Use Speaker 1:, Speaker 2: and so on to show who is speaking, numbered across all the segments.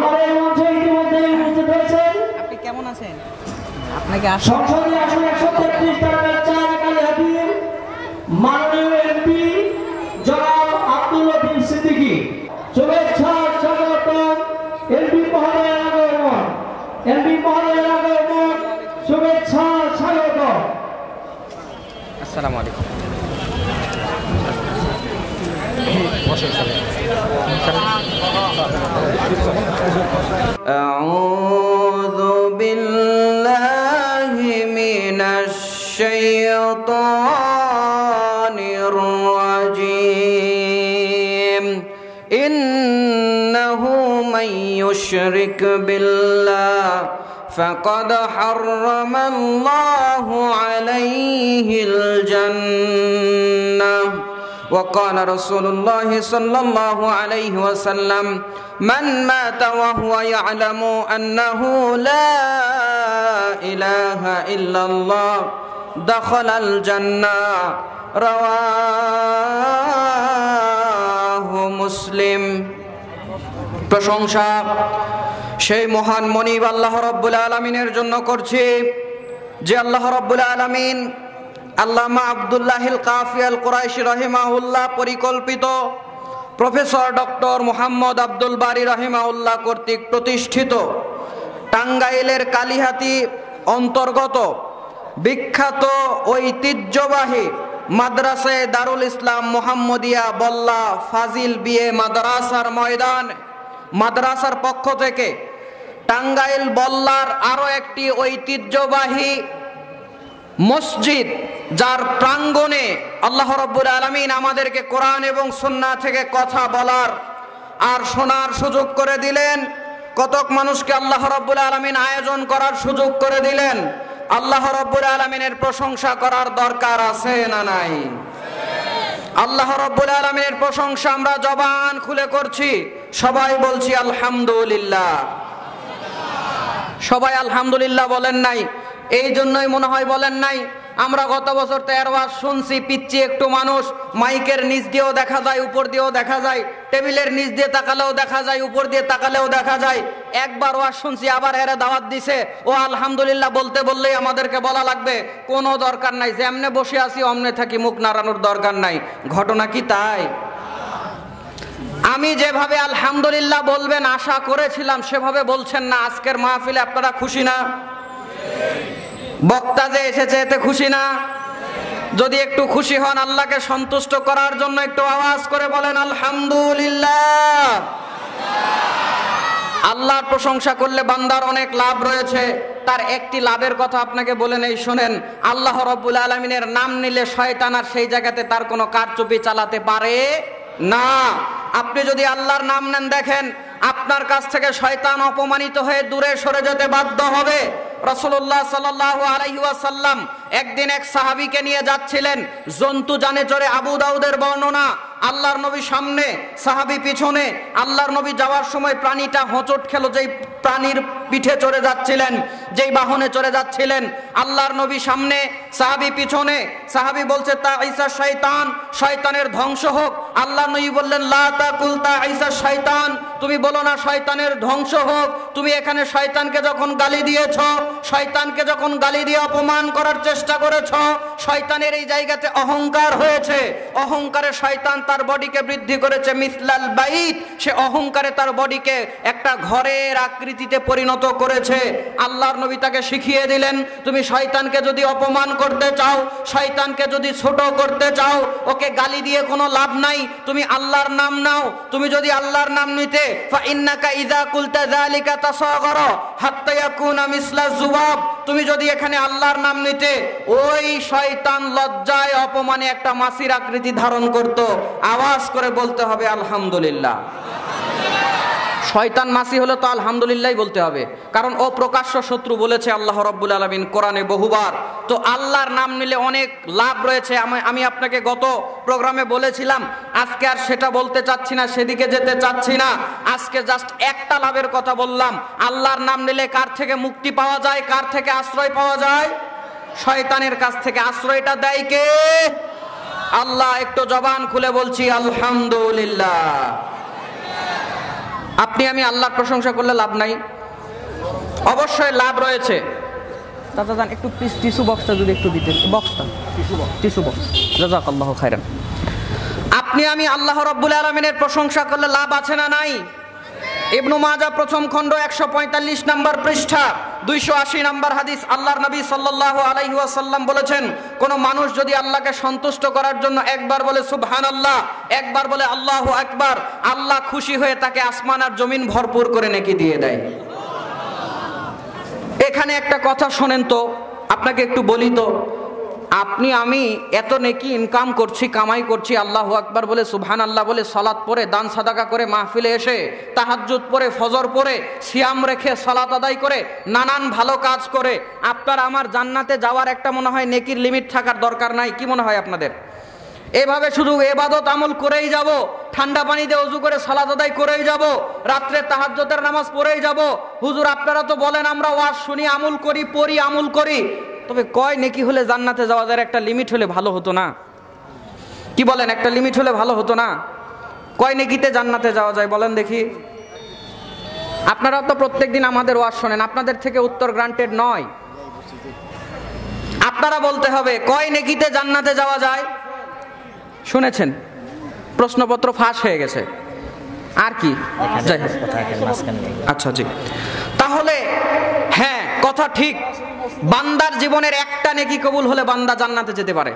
Speaker 1: আমাদের মঞ্চে ইতিমধ্যে উপস্থিত হয়েছেন।
Speaker 2: আপনি কেমন আছেন? আপনাকে
Speaker 1: সংসদীয় আসন 133 টাকার চার কালিহাতির মাননীয় এমপি জনাব আব্দুল লতিফ সিদ্দিকী। শুভেচ্ছা স্বাগতম এমপি মহোদয়ের আগমন। এমপি মহোদয়ের আগমন, শুভেচ্ছা স্বাগতম।
Speaker 2: আসসালামু আলাইকুম। أعوذ بالله من الشيطان الرجيم إنه من يشرك بالله فقد حرم الله عليه الجنة وقال رسول الله صلى الله عليه وسلم من مات وهو يعلم أنه لا إله إلا الله دخل الجنة رواه مسلم। প্রশংসা সেই মহান মনিব আল্লাহ রাব্বুল আলামিনের জন্য করছি যে আল্লাহ রাব্বুল আলামিন আল্লামা আব্দুল্লাহিল কাফি আল কুরাইশি রাহিমাহুল্লাহ পরিকল্পিত প্রফেসর ডক্টর মুহাম্মদ আব্দুল বারী রাহিমাহুল্লাহ কর্তৃক প্রতিষ্ঠিত টাঙ্গাইলের কালিহাতি অন্তর্গত বিখ্যাত ঐতিহ্যবাহী মাদ্রাসায়ে দারুল ইসলাম মুহাম্মদিয়া বল্লা ফাজিল বিএ মাদ্রাসার ময়দান মাদ্রাসার পক্ষ থেকে টাঙ্গাইল বল্লার আরো একটি ঐতিহ্যবাহী মসজিদ যার প্রাঙ্গণে আল্লাহ রাব্বুল আলামিন আমাদেরকে কোরআন এবং সুন্নাহ থেকে কথা বলার আর শোনার সুযোগ করে দিলেন। কতক মানুষকে আল্লাহ রাব্বুল আলামিন আয়োজন করার সুযোগ করে দিলেন। আল্লাহ রাব্বুল আলামিনের প্রশংসা করার দরকার আছে না নাই? আল্লাহ রাব্বুল আলামিনের প্রশংসা আমরা জবান খুলে করছি, সবাই বলছি আলহামদুলিল্লাহ। সবাই আলহামদুলিল্লাহ বলেন নাই? এই জন্যই মনে হয় বলেন নাই। আমরা গত বছর 13 ওয়াজ শুনছি, পিচ্ছি একটু মানুষ, মাইকের নিচ দিয়েও দেখা যায়, উপর দিয়েও দেখা যায়, টেবিলের নিচ দিয়ে তাকালেও দেখা যায়, উপর দিয়ে তাকালেও দেখা যায়। একবার ওয়াজ শুনছি, আবার এরা দাওয়াত দিছে, ও আলহামদুলিল্লাহ বলতে বললেই আমাদেরকে বলা লাগবে। কোনো দরকার নাই, যেমনে বসে আছি অমনে থাকি, মুখ নাড়ানোর দরকার নাই। ঘটনা কি তাই? আমি যেভাবে আলহামদুলিল্লাহ বলবেন আশা করেছিলাম সেভাবে বলছেন না। আজকের মাহফিলে আপনারা খুশি না? বক্তা যে এসেছে এতে খুশি না? যদি একটু খুশি হন, আল্লাহকে সন্তুষ্ট করার জন্য একটু আওয়াজ করে বলেন আলহামদুলিল্লাহ। আল্লাহর প্রশংসা করলে বান্দার অনেক লাভ রয়েছে। তার একটি লাভের কথা আপনাকে বলে নেই, শোনেন। আল্লাহ রাব্বুল আলামিনের নাম নিলে শয়তান আর সেই জায়গাতে তার কোনো কারচুপি চালাতে পারে না। আপনি যদি আল্লাহর নাম নেন, দেখেন আপনার কাছ থেকে শয়তান অপমানিত হয়ে দূরে সরে যেতে বাধ্য হবে। রাসূলুল্লাহ সাল্লাল্লাহু আলাইহি ওয়াসাল্লাম একদিন এক সাহাবীকে নিয়ে যাচ্ছিলেন জন্তু জানে চড়ে। আবু দাউদের বর্ণনা। আল্লাহর নবী সামনে, সাহাবী পিছনে। আল্লাহর নবী যাওয়ার সময় প্রাণীটা হোঁচট খেলো, যেই প্রাণীর পিঠে চড়ে যাচ্ছিলেন, যেই বাহনে চড়ে যাচ্ছিলেন। আল্লাহর নবী সামনে, সাহাবী পিছনে। সাহাবী বলছে তাঈসা শয়তান, শয়তানের ধ্বংস হোক। আল্লাহর নবী বললেন লা তাকুল তাঈসা শয়তান, তুমি বলো না শয়তানের ধ্বংস হোক। তুমি এখানে শয়তানকে যখন গালি দিয়েছ, শয়তানকে যখন গালি দিয়ে অপমান করার চেষ্টা করেছ, শয়তানের এই জায়গাতে অহংকার হয়েছে। অহংকারে শয়তান তার বডিকে বৃদ্ধি করেছে মিসলাল বাইত, সে অহংকারে তার বডিকে একটা ঘরের আকৃতিতে পরিণত করেছে। আল্লাহর নবী তাকে শিখিয়ে দিলেন, তুমি শয়তানকে যদি অপমান করতে চাও, শয়তানকে যদি ছোট করতে চাও, ওকে গালি দিয়ে কোনো লাভ নাই, তুমি আল্লাহর নাম নাও। তুমি যদি আল্লাহর নাম নিতে, ফা ইন্নাকা ইযা কুলতা যালিকা তাসাগারা হাত্তা ইয়াকুনা মিসলা যুবাব, তুমি যদি এখানে আল্লাহর নাম নিতে, ওই শয়তান লজ্জায় অপমানে একটা মাছির আকৃতি ধারণ করত। আওয়াজ করে বলতে হবে আলহামদুলিল্লাহ। শয়তান মাছি হলে তো আলহামদুলিল্লাহই বলতে হবে, কারণ ও প্রকাশ্য শত্রু বলেছে আল্লাহ রাব্বুল আলামিন কোরআনে বহুবার। তো আল্লাহর নাম নিলে অনেক লাভ রয়েছে। আমি আপনাকে গত প্রোগ্রামে বলেছিলাম, আজকে আর সেটা বলতে চাচ্ছি না, সেদিকে যেতে চাচ্ছি না। আজকে জাস্ট একটা লাভের কথা বললাম। আল্লাহর নাম নিলে কার থেকে মুক্তি পাওয়া যায়, কার থেকে আশ্রয় পাওয়া যায়? শয়তানের কাছ থেকে। আশ্রয়টা দেয় কে? আল্লাহ। একটু জবান খুলে বলছি আলহামদুলিল্লাহ। আপনি আমি আল্লাহর প্রশংসা করলে লাভ নাই? অবশ্যই লাভ রয়েছে। দাদা জান একটু প্লিজ টিস্যু বক্সটা যদি একটু দিতেন, টিস্যু বক্স, জাযাকাল্লাহু খাইরান। আপনি আমি আল্লাহ রাব্বুল আলামিনের প্রশংসা করলে লাভ আছে না নাই? ইবনু মাজাহ প্রথম খণ্ড 145 নম্বর পৃষ্ঠা 280 নম্বর হাদিস, আল্লাহর নবী সাল্লাল্লাহু আলাইহি ওয়াসাল্লাম বলেছেন, কোন মানুষ যদি আল্লাহকে সন্তুষ্ট করার জন্য একবার বলে সুবহানাল্লাহ, একবার বলে আল্লাহু আকবার, আল্লাহ খুশি হয়ে তাকে আসমান আর জমিন ভরপুর করে নেকি দিয়ে দেয়। এখানে একটা কথা শোনেন তো, আপনাকে একটু বলি তো, আপনি আমি এত নেকি ইনকাম করছি, কামাই করছি, আল্লাহু আকবার বলে সুবহানাল্লাহ বলে সালাত পড়ে দান সাদাকা করে মাহফিলে এসে তাহাজ্জুদ পড়ে ফজর পড়ে সিয়াম রেখে সালাত আদায় করে নানান ভালো কাজ করে আপনার আমার জান্নাতে যাওয়ার একটা মনে হয় নেকির লিমিট থাকার দরকার নাই? কি মনে হয় আপনাদের? এভাবে শুধু ইবাদত আমল করেই যাব, ঠান্ডা পানি দিয়ে ওযু করে সালাত আদায় করেই যাব, রাত্রে তাহাজ্জুদের নামাজ পড়েই যাব। হুজুর আপনারা তো বলেন আমরা ওয়াজ শুনি, আমল করি, পড়ি, আমল করি, তবে কয় নেকি হলে জান্নাতে যাওয়া যায়? একটা লিমিট হলে ভালো হতো না? কি বলেন, একটা লিমিট হলে ভালো হতো না? কয় নেকিতে জান্নাতে যাওয়া যায় বলেন দেখি? আপনারা তো প্রত্যেকদিন আমাদের ওয়াজ শোনেন, আপনাদের থেকে উত্তর গ্রান্টেড নয়। আপনারা বলতে হবে কয় নেকিতে জান্নাতে যাওয়া যায়। শুনেছেন, প্রশ্নপত্র ফাঁস হয়ে গেছে। আর কি? আচ্ছা জি, তাহলে হ্যাঁ কথা ঠিক, বান্দার জীবনের একটা নেকি কবুল হলে বান্দা জান্নাতে যেতে পারে।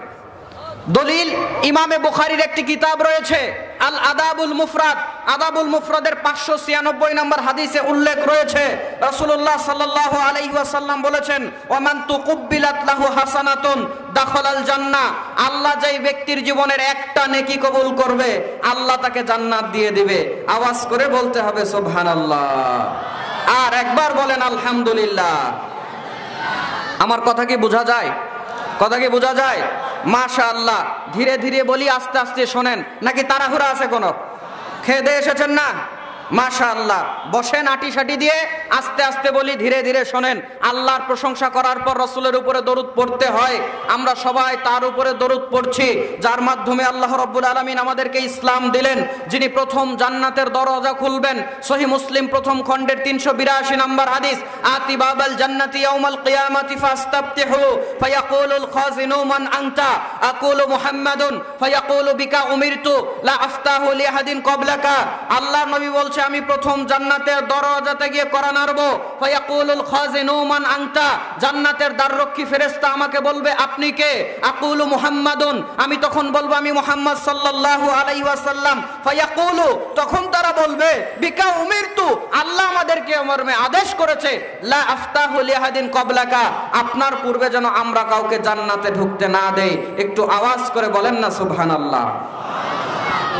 Speaker 2: দলিল ইমামে বুখারীর একটি কিতাব রয়েছে আল আদাবুল মুফরাদ, আদাবুল মুফরাদের 596 নম্বর হাদিসে উল্লেখ রয়েছে, রাসূলুল্লাহ সাল্লাল্লাহু আলাইহি ওয়াসাল্লাম বলেছেন, ওয়ামান তুকুব্বিলাত লাহু হাসানাতুন দাখালাল জান্নাহ, আল্লাহ যেই ব্যক্তির জীবনের একটা নেকি কবুল করবে আল্লাহ তাকে জান্নাত দিয়ে দিবে। আওয়াজ করে বলতে হবে সুবহানাল্লাহ, আর একবার বলেন আলহামদুলিল্লাহ। আমার কথা কি বোঝা যায়? কথা কি বোঝা যায়? মাশাআল্লাহ। ধীরে ধীরে বলি, আস্তে আস্তে শোনেন, নাকি তাড়াহুড়া আছে কোনো? খেয়ে দিয়ে এসেছেন না? মাশাআল্লাহ, বসেন আটি সাটি দিয়ে, আস্তে আস্তে বলি, ধীরে ধীরে শোনেন। আল্লাহর প্রশংসা করার পর রাসূলের উপরে দরুদ পড়তে হয়। আমরা সবাই তার উপরে দরুদ পড়ছি যার মাধ্যমে আল্লাহ রাব্বুল আলামিন আমাদেরকে ইসলাম দিলেন, যিনি প্রথম জান্নাতের দরজা খুলবেন। সহিহ মুসলিম প্রথম খণ্ডের 382 নম্বর হাদিস, আতি বাবাল জান্নাতি ইয়াউমাল কিয়ামাতি ফাস্তাফতিহু ফায়াকুলুল খাজিনু মান আনতা আকুলু মুহাম্মাদুন ফায়াকুলু বিকা উমিরতু লা আফতাহু লিআহাদিন ক্বাবলাকা। আল্লাহর নবী বলছেন, আমি প্রথম জান্নাতের দরজাতে গিয়ে কড়া নাড়ব, ফায়াকুলুল খাজিনু মান আনতা, জান্নাতের দ্বাররক্ষী ফেরেশতা আমাকে বলবে আপনি কে? আকুলু মুহাম্মাদুন, আমি তখন বলবো আমি মুহাম্মদ সাল্লাল্লাহু আলাইহি ওয়াসাল্লাম। ফায়াকুলু, তখন তারা বলবে বিকা উমিরতু, আল্লাহ আমাদেরকে মর্মে আদেশ করেছে, লা আফতাহু লিআহাদিন ক্বাবলাকা, আপনার পূর্বে যেন আমরা কাউকে জান্নাতে ঢুকতে না দেই। একটু আওয়াজ করে বলেন না সুবহানাল্লাহ।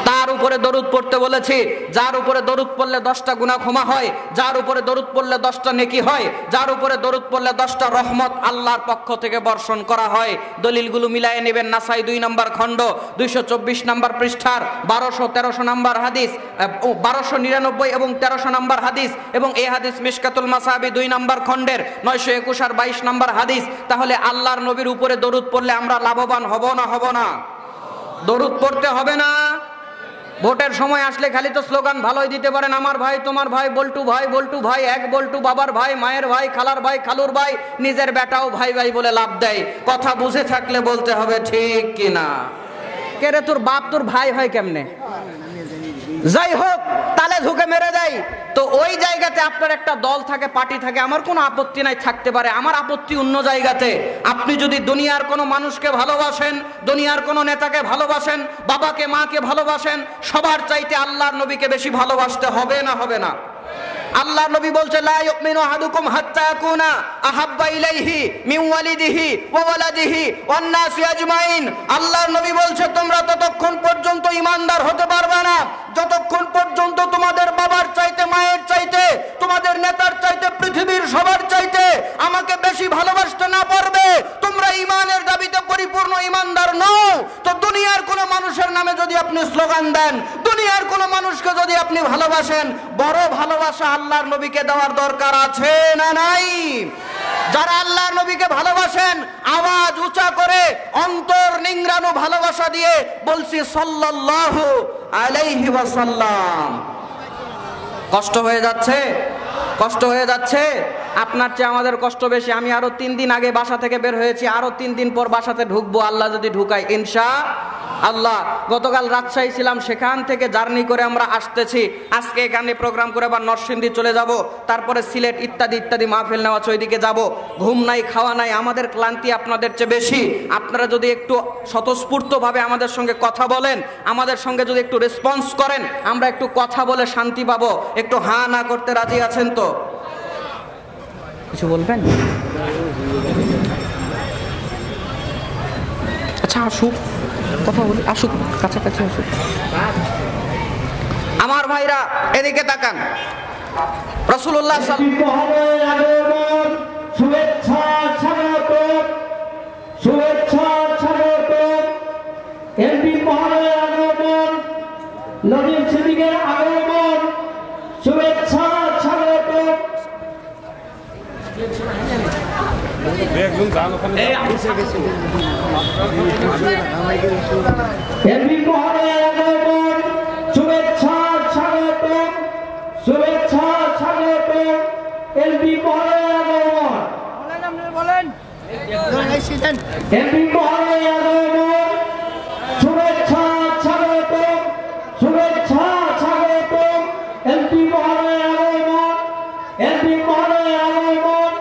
Speaker 2: তার উপরে দরুদ পড়তে বলেছি, যার উপরে দরুদ পড়লে 10টা গুনাহ ক্ষমা হয়, যার উপরে দরুদ পড়লে 10টা নেকি হয়, যার উপরে দরুদ পড়লে 10টা রহমত আল্লাহর পক্ষ থেকে বর্ষণ করা হয়। দলিলগুলো মিলায়ে নেবেন, নাসাই 2 নম্বর খণ্ড 224 নম্বর পৃষ্ঠার 1200-1300 নম্বর হাদিস, 1299 এবং 1300 নম্বর হাদিস, এবং এই হাদিস মিশকাতুল মাসাবি 2 নম্বর খণ্ডের 921 আর 22 নম্বর হাদিস। তাহলে আল্লাহর নবীর উপরে দরুদ পড়লে আমরা লাভবান হব না? হব না? দরুদ পড়তে হবে না? ভোটের সময় আসলে খালি তো স্লোগান ভালোই দিতে পারেন, আমার ভাই তোমার ভাই, বল্টু ভাই বল্টু ভাই, এক বল্টু বাবার ভাই, মায়ের ভাই, খালার ভাই, খালুর ভাই, নিজের বেটাও ভাই ভাই বলে লাভ দেয়। কথা বুঝে থাকলে বলতে হবে ঠিক কিনা। কে রে তোর বাপ তোর ভাই হয় কেমনে? যাই হোক, তালে ঝুঁকে মেরে দেয়। তো ওই জায়গাতে আপনার একটা দল থাকে, পার্টি থাকে, আমার কোনো আপত্তি নাই, থাকতে পারে। আমার আপত্তি অন্য জায়গাতে। আপনি যদি দুনিয়ার কোনো মানুষকে ভালোবাসেন, দুনিয়ার কোনো নেতাকে ভালোবাসেন, বাবাকে মাকে ভালোবাসেন, সবার চাইতে আল্লাহর নবীকে বেশি ভালোবাসতে হবে না? হবে না? আল্লাহর নবী বলছে, লা ইউমিনু আহাদুকুম হাত্তা ইয়াকুনা আহাব্বা ইলাইহি মিন ওয়ালিদিহি ওয়া ওয়ালাদিহি ওয়ান নাসি আজমাইন। আল্লাহর নবী বলছে, তোমরা ততক্ষণ পর্যন্ত ঈমানদার হতে পারবে না যতক্ষণ পর্যন্ত তোমাদের বাবার চাইতে, মায়ের চাইতে, তোমাদের নেতার চাইতে, পৃথিবীর সবার চাইতে আমাকে বেশি ভালোবাসতে না পারবে। তোমরা ঈমানের দাবিতে পরিপূর্ণ ঈমানদার নও। তো দুনিয়ার কোনো মানুষের নামে যদি আপনি স্লোগান দেন, দুনিয়ার কোনো মানুষকে যদি আপনি ভালোবাসেন, বড় ভালোবাসা আল্লাহর নবীকে দেওয়ার দরকার আছে না নাই? যারা আল্লাহর নবীকে ভালোবাসেন, আওয়াজ উঁচা করে অন্তর নিংড়ানো ভালোবাসা দিয়ে বলছি সাল্লাল্লাহু আলাইহি ওয়াসাল্লাম। কষ্ট হয়ে যাচ্ছে, কষ্ট হয়ে যাচ্ছে। আপনার চেয়ে আমাদের কষ্ট বেশি। আমি আরো 3 দিন আগে বাসা থেকে বের হয়েছি, আরো 3 দিন পর বাসাতে ঢুকবো, আল্লাহ যদি ঢুকায় ইনশাআল্লাহ। গতকাল রাজশাহী ছিলাম, সেখান থেকে জার্নি করে আমরা আসতেছি। আজকে এখানে প্রোগ্রাম করে আবার নরসিংদী চলে যাব, তারপরে সিলেট ইত্যাদি ইত্যাদি মাহফিল নেওয়া আছে, ওইদিকে যাব। ঘুম নাই, খাওয়া নাই, আমাদের ক্লান্তি আপনাদের চেয়ে বেশি। আপনারা যদি একটু স্বতঃস্ফূর্তভাবে আমাদের সঙ্গে কথা বলেন, আমাদের সঙ্গে যদি একটু রেসপন্স করেন, আমরা একটু কথা বলে শান্তি পাবো। একটু হা না করতে রাজি আছেন তো? কিছু বলবেন? আচ্ছা আসুক, কথা বলি, আসুক, কাছাকাছি আসুক। আমার ভাইরা এদিকে তাকান। রাসূলুল্লাহ
Speaker 1: শুভেচ্ছা স্বাগত, শুভেচ্ছা স্বাগত। এমপি মহোদয়ের আগমন, নজির সিদ্দিকের আগমন, শুভেচ্ছা স্বাগত। এমপি মহোদয়ের আগমন, শুভেচ্ছা স্বাগত, শুভেচ্ছা স্বাগত। এমপি মহোদয়ের আগমন, এমপি মহোদয়ের আগমন, শুভেচ্ছা স্বাগত, শুভেচ্ছা স্বাগত। এমপি মহোদয়ের আগমন, এমপি মহোদয়ের আগমন,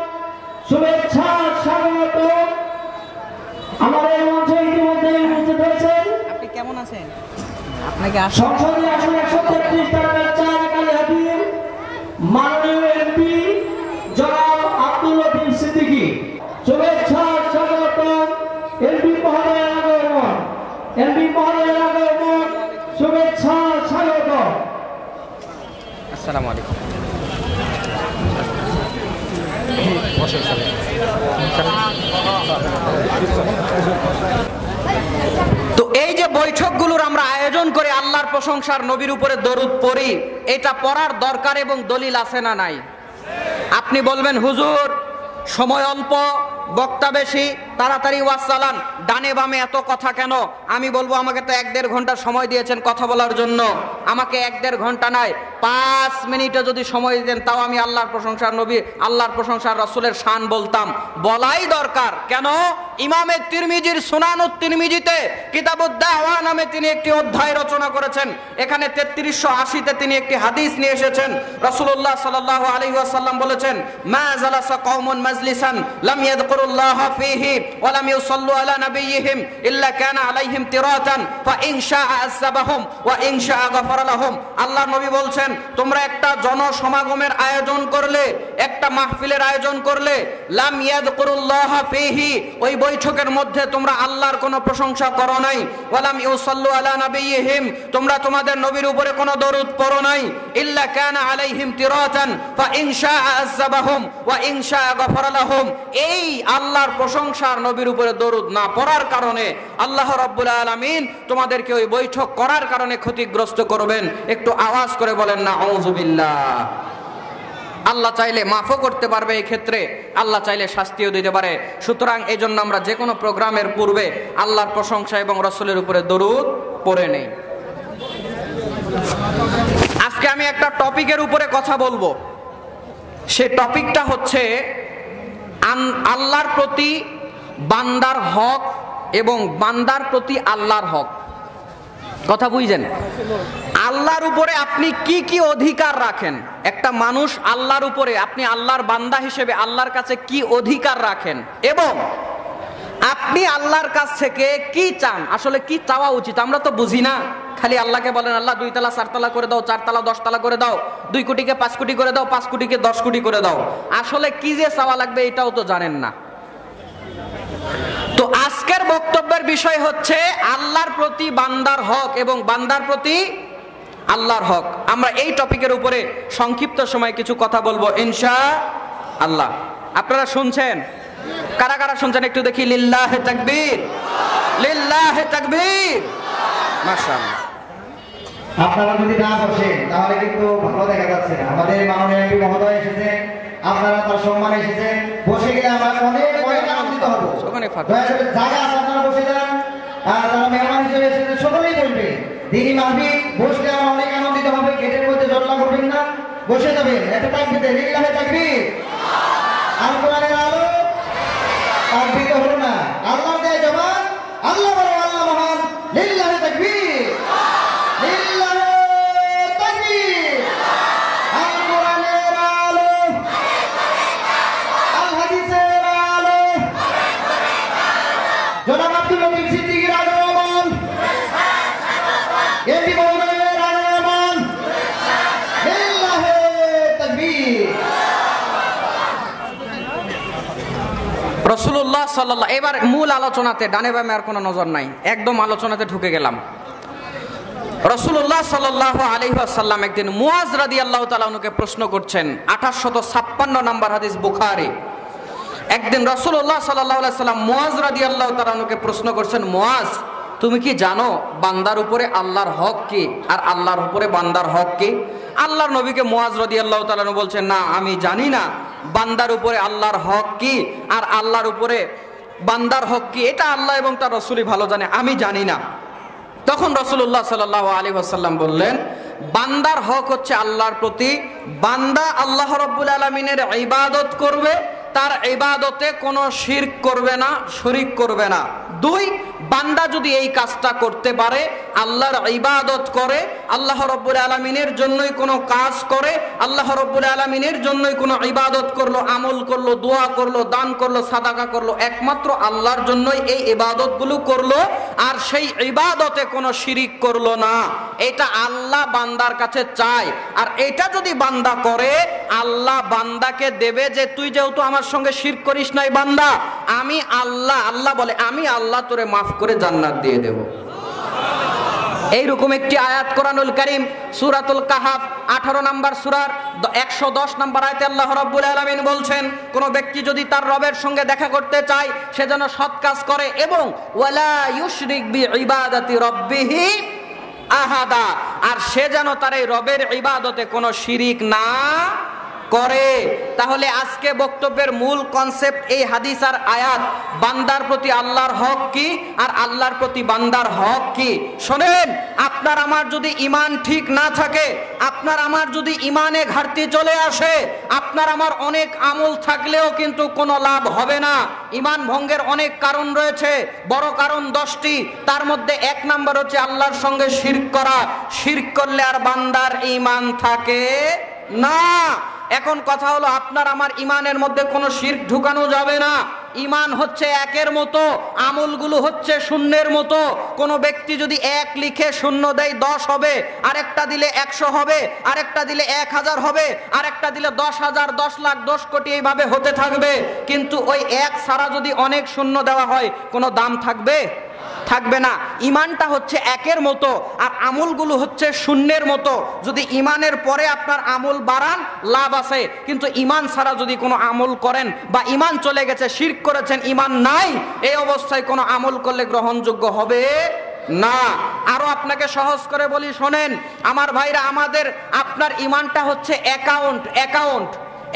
Speaker 1: শুভেচ্ছা স্বাগত। আমাদের মঞ্চে ইতিমধ্যে উপস্থিত হয়েছেন।
Speaker 2: আপনি কেমন আছেন? আপনাকে
Speaker 1: সংসদীয় আসন 133 টার্মের 4 কালে হাবিব মাননীয় এমপি জনাব আব্দুল লতিফ সিদ্দিকী, শুভেচ্ছা স্বাগত। এমপি মহোদয়ের আগমন, এমপি মহোদয়ের আগমন, শুভেচ্ছা স্বাগত।
Speaker 2: আসসালামু আলাইকুম। তো এই যে বৈঠকগুলোর আমরা আয়োজন করে আল্লাহর প্রশংসার, নবীর উপরে দরুদ পড়ি, এটা পড়ার দরকার এবং দলিল আছে না নাই? আপনি বলবেন হুজুর সময় অল্প, বক্তা বেশি, তাড়াতাড়ি ওয়াজ চালান, ডানে বামে এত কথা কেন? আমি বলবো আমাকে তো 1-1.5 ঘন্টা সময় দিয়েছেন কথা বলার জন্য। আমাকে 1-1.5 ঘন্টা নয়, 5 মিনিটে যদি সময় দিতেন তাও আমি আল্লাহর প্রশংসার নবী, আল্লাহর প্রশংসার রাসূলের শান বলতাম। বলাই দরকার। কেন? ইমামে তিরমিজির সুনানুত তিরমিজিতে কিতাবুদ দাওয়া নামে তিনি একটি অধ্যায় রচনা করেছেন। এখানে 3380-তে তিনি একটি হাদিস নিয়ে এসেছেন। রাসূলুল্লাহ সাল্লাল্লাহু আলাইহি ওয়াসাল্লাম বলেছেন, মা জালাসা কওমুন মাজলিসান লাম ইয়াযকুরুল্লাহ ফীহি ওয়া লাম ইউসাল্লু আলা নাবিয়্যিহিম ইল্লা কানা আলাইহিম তিরাতান ফা ইন শাআ আযাবাহুম ওয়া ইন শাআ গফারা লাহুম। আল্লাহর নবী বলছেন, তোমরা একটা জনসমাগমের আয়োজন করলে, একটা মাহফিলের আয়োজন করলে, লাম ইয়াযকুরুল্লাহ ফীহি, ওই বৈঠকের মধ্যে তোমরা আল্লাহর কোনো প্রশংসা করো নাই, ওয়া লাম ইউসাল্লু আলা নাবিয়্যিহিম, তোমরা তোমাদের নবীর উপরে কোনো দরুদ পড়ো নাই, ইল্লা কানা আলাইহিম তিরাতান ফা ইন শাআ আযাবাহুম ওয়া ইন শাআ গফারা লাহুম। এই আল্লাহর প্রশংসার, নবীর উপরে দরুদ না পড়ার কারণে আল্লাহ রাব্বুল আলামিন তোমাদেরকে ওই বৈঠক করার কারণে ক্ষতিগ্রস্ত করবেন। একটু আওয়াজ করে বলেন না আউযুবিল্লাহ। আল্লাহ চাইলে মাফও করতে পারবে, এই ক্ষেত্রে আল্লাহ চাইলে শাস্তিও দিতে পারে। সুতরাং এই জন্য আমরা যে কোনো প্রোগ্রামের পূর্বে আল্লাহর প্রশংসা এবং রাসূলের উপরে দরুদ পড়ে নেই। আজকে আমি একটা টপিকের উপরে কথা বলবো। সেই টপিকটা হচ্ছে আল্লাহর প্রতি বান্দার হক এবং বান্দার প্রতি আল্লাহর হক। কথা বুঝছেন? আল্লাহর উপরে আপনি কি কি অধিকার রাখেন? একটা মানুষ আল্লাহর উপরে, আপনি আল্লাহর বান্দা হিসেবে আল্লাহর কাছে কি অধিকার রাখেন এবং আপনি আল্লাহর কাছ থেকে কি চান, আসলে কি চাওয়া উচিত? আমরা তো বুঝি না, খালি আল্লাহকে বলেন আল্লাহ 2 তলা 4 তলা করে দাও, 4 তলা 10 তলা করে দাও, 2 কোটিকে 5 কোটি করে দাও, 5 কোটিকে 10 কোটি করে দাও। আসলে কি যে চাওয়া লাগবে এটাও তো জানেন না। তো আজকের বক্তব্যের বিষয় হচ্ছে আল্লাহর প্রতি বান্দার হক এবং বান্দার প্রতি আল্লাহর হক। আমরা এই টপিকের উপরে সংক্ষিপ্ত সময় কিছু কথা বলবো ইনশাআল্লাহ। আপনারা শুনছেন? কারা কারা শুনছেন একটু দেখি। লিল্লাহে তাকবীর, লিল্লাহে তাকবীর। মাশাআল্লাহ।
Speaker 3: আপনারা যদি না বসেন তাহলে কিন্তু ভালো দেখা যাচ্ছে না। আমাদের মাননীয় এমপি মহোদয় এসেছেন, আপনারা তার সম্মানে এসেছেন। বসে গেলে আমরা অনেক অনেক আনন্দিত হব। দয়া করে জায়গা আছে আপনারা বসে যান। আর যারা মেহমান হিসেবে এসেছেন সকলেই বলবেন, দিনী মাহফিল বসলে আমরা অনেক আনন্দিত হবে। গেটের মধ্যে জটলা করবেন না, বসে যাবেন। একটা তাকবীর দেন, লিল্লাহি তাকবীর। আল কোরআনের আলো তাকবীর হলো না, আল্লাহ দেয় জবান, আল্লাহ বড়, আল্লাহ মহান, লিল্লাহি তাকবীর, লিল্লাহি তাকবীর। আল কোরআনের আলো, আল হাদিসের আলো, জনাব আব্দুল লতিফ সিদ্দিকীর আগমন, এমপি মহোদয়ের আগমন, লিল্লাহি তাকবীর।
Speaker 2: রাসূলুল্লাহ সাল্লাল্লাহু, এবার মূল আলোচনাতে, ডানে বামে আর কোনো নজর নাই, একদম আলোচনাতে ঢুকে গেলাম। রাসূলুল্লাহ সাল্লাল্লাহু আলাইহি ওয়াসাল্লাম একদিন মুয়াজ রাদিয়াল্লাহু তাআলা আনহুকে প্রশ্ন করছেন, 856 নম্বর হাদিস বুখারী। একদিন রাসূলুল্লাহ সাল্লাল্লাহু আলাইহি ওয়াসাল্লাম মুয়াজ রাদিয়াল্লাহু তাআলা আনহুকে প্রশ্ন করছেন, মুয়াজ তুমি কি জানো বান্দার উপরে আল্লাহর হক কি আর আল্লাহর উপরে বান্দার হক কি? আল্লাহর নবীকে মুয়াজ রাদিয়াল্লাহু তাআলা আনহু বলছেন, না আমি জানি না বান্দার উপরে আল্লাহর হক কি আর আল্লাহর উপরে বান্দার হক কি, এটা আল্লাহ এবং তার রাসূলই ভালো জানে, আমি জানি না। তখন রাসূলুল্লাহ সাল্লাল্লাহু আলাইহি ওয়াসাল্লাম বললেন, বান্দার হক হচ্ছে আল্লাহর প্রতি, বান্দা আল্লাহ রাব্বুল আলামিনের ইবাদত করবে, তার ইবাদতে কোনো শিরক করবে না, শরীক করবে না। 2, বান্দা যদি এই কাজটা করতে পারে, আল্লাহর ইবাদত করে, আল্লাহ রাব্বুল আলামিনের জন্যই কোনো কাজ করে, আল্লাহ রাব্বুল আলামিনের জন্যই কোনো ইবাদত করলো, আমল করলো, দোয়া করলো, দান করলো, সাদাকা করলো, একমাত্র আল্লাহর জন্যই এই ইবাদতগুলো করলো, আর সেই ইবাদতে কোনো শিরিক করলো না, এটা আল্লাহ বান্দার কাছে চায়। আর এটা যদি বান্দা করে, আল্লাহ বান্দাকে দেবে যে তুই যেহেতু আমার সঙ্গে শিরক করিস নাই বান্দা, আমি আল্লাহ, আল্লাহ বলে আমি আল্লাহ তোরে মাফ করে জান্নাত দিয়ে দেব। এইরকম একটি আয়াত কোরআনুল কারীম সূরাতুল কাহাফ 18 নম্বর সূরার 110 নম্বর আয়াতে আল্লাহ রাব্বুল আলামিন বলছেন, কোন ব্যক্তি যদি তার রবের সঙ্গে দেখা করতে চায় সে যেন সৎ কাজ করে এবং ওয়ালা ইউশরিক বিইবাদাতি রাব্বিহি আহাদা, আর সে যেন তার এই রবের ইবাদতে কোনো শিরিক না করে। তাহলে আজকে বক্তব্যের মূল কনসেপ্ট এই হাদিস আর আয়াত, বান্দার প্রতি আল্লাহর হক কি আর আল্লাহর প্রতি বান্দার হক কি। শোনেন, আপনার আমার যদি ঈমান ঠিক না থাকে, আপনার আমার যদি ঈমানে ঘাটতি চলে আসে, আপনার আমার অনেক আমল থাকলেও কিন্তু কোনো লাভ হবে না। ঈমান ভঙ্গের অনেক কারণ রয়েছে, বড় কারণ 10টি, তার মধ্যে 1 নাম্বার হচ্ছে আল্লাহর সঙ্গে শিরক করা। শিরক করলে আর বান্দার ঈমান থাকে না। এখন কথা হলো, আপনার আমার ঈমানের মধ্যে কোনো শিরক ঢুকানো যাবে না। ঈমান হচ্ছে 1-এর মতো, আমলগুলো হচ্ছে 0-এর মতো। কোনো ব্যক্তি যদি 1 লিখে 0 দেয় 10 হবে, আরেকটা দিলে 100 হবে, আরেকটা দিলে 1000 হবে, আরেকটা দিলে 10,000, 10 লাখ, 10 কোটি, এইভাবে হতে থাকবে। কিন্তু ওই 1 ছাড়া যদি অনেক 0 দেওয়া হয়, কোনো দাম থাকবে? থাকবে না। ঈমানটা হচ্ছে 1-এর মতো আর আমলগুলো হচ্ছে 0-এর মতো। যদি ঈমানের পরে আপনার আমল বাড়ান, লাভ আছে, কিন্তু ঈমান ছাড়া যদি কোনো আমল করেন বা ঈমান চলে গেছে, শিরক করেছেন, ঈমান নাই, এই অবস্থায় কোনো আমল করলে গ্রহণযোগ্য হবে না। আরো আপনাকে সহজ করে বলি, শোনেন আমার ভাইরা, আপনার ঈমানটা হচ্ছে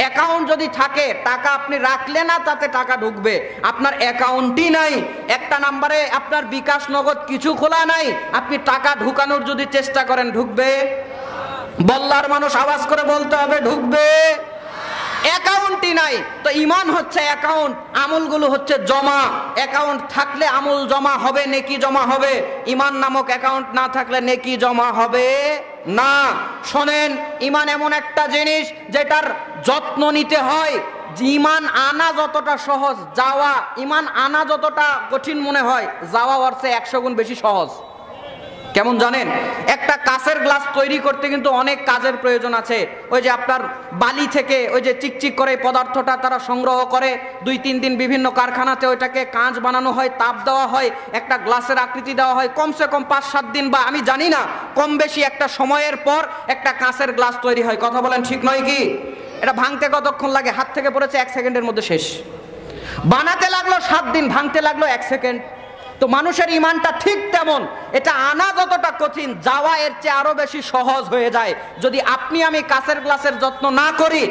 Speaker 2: অ্যাকাউন্ট যদি থাকে, টাকা আপনি রাখলে না তাতে টাকা ঢুকবে, আপনার অ্যাকাউন্টই নাই, একটা নাম্বারে আপনার বিকাশ নগদ কিছু খোলা নাই, আপনি টাকা ঢুকানোর যদি চেষ্টা করেন ঢুকবে? বল্লার মানুষ আওয়াজ করে বলতে হবে, ঢুকবে? অ্যাকাউন্টই নাই। তো ঈমান হচ্ছে অ্যাকাউন্ট, আমলগুলো হচ্ছে জমা। অ্যাকাউন্ট থাকলে আমল জমা হবে, নেকি জমা হবে। ঈমান নামক অ্যাকাউন্ট না থাকলে নেকি জমা হবে না। শোনেন, ঈমান এমন একটা জিনিস যেটার যত্ন নিতে হয়। ঈমান আনা যতটা সহজ, ঈমান আনা যতটা কঠিন মনে হয়, যাওয়া ওর চেয়ে 100 গুণ বেশি সহজ। কেমন জানেন? একটা কাঁচের গ্লাস তৈরি করতে কিন্তু অনেক কাজের প্রয়োজন আছে। ওই যে আপনার বালি থেকে ওই যে চিকচিক করে পদার্থটা তারা সংগ্রহ করে, 2-3 দিন বিভিন্ন কারখানাতে ওইটাকে কাঁচ বানানো হয়, তাপ দেওয়া হয়, একটা গ্লাসের আকৃতি দেওয়া হয়, কমসে কম 5-7 দিন বা আমি জানি না, কম বেশি একটা সময়ের পর একটা কাঁচের গ্লাস তৈরি হয়। কথা বলেন ঠিক নয় কি? এটা ভাঙতে কতক্ষণ লাগে? হাত থেকে পড়েছে 1 সেকেন্ডের মধ্যে শেষ। বানাতে লাগলো 7 দিন, ভাঙতে লাগলো 1 সেকেন্ড। তো মানুষের ঈমানটা ঠিক তেমন, এটা আনা যতটা কঠিন, যাওয়া এর চেয়ে আরো বেশি সহজ হয়ে যায়। যদি আপনি আমি কাঁচের গ্লাসের যত্ন না করি,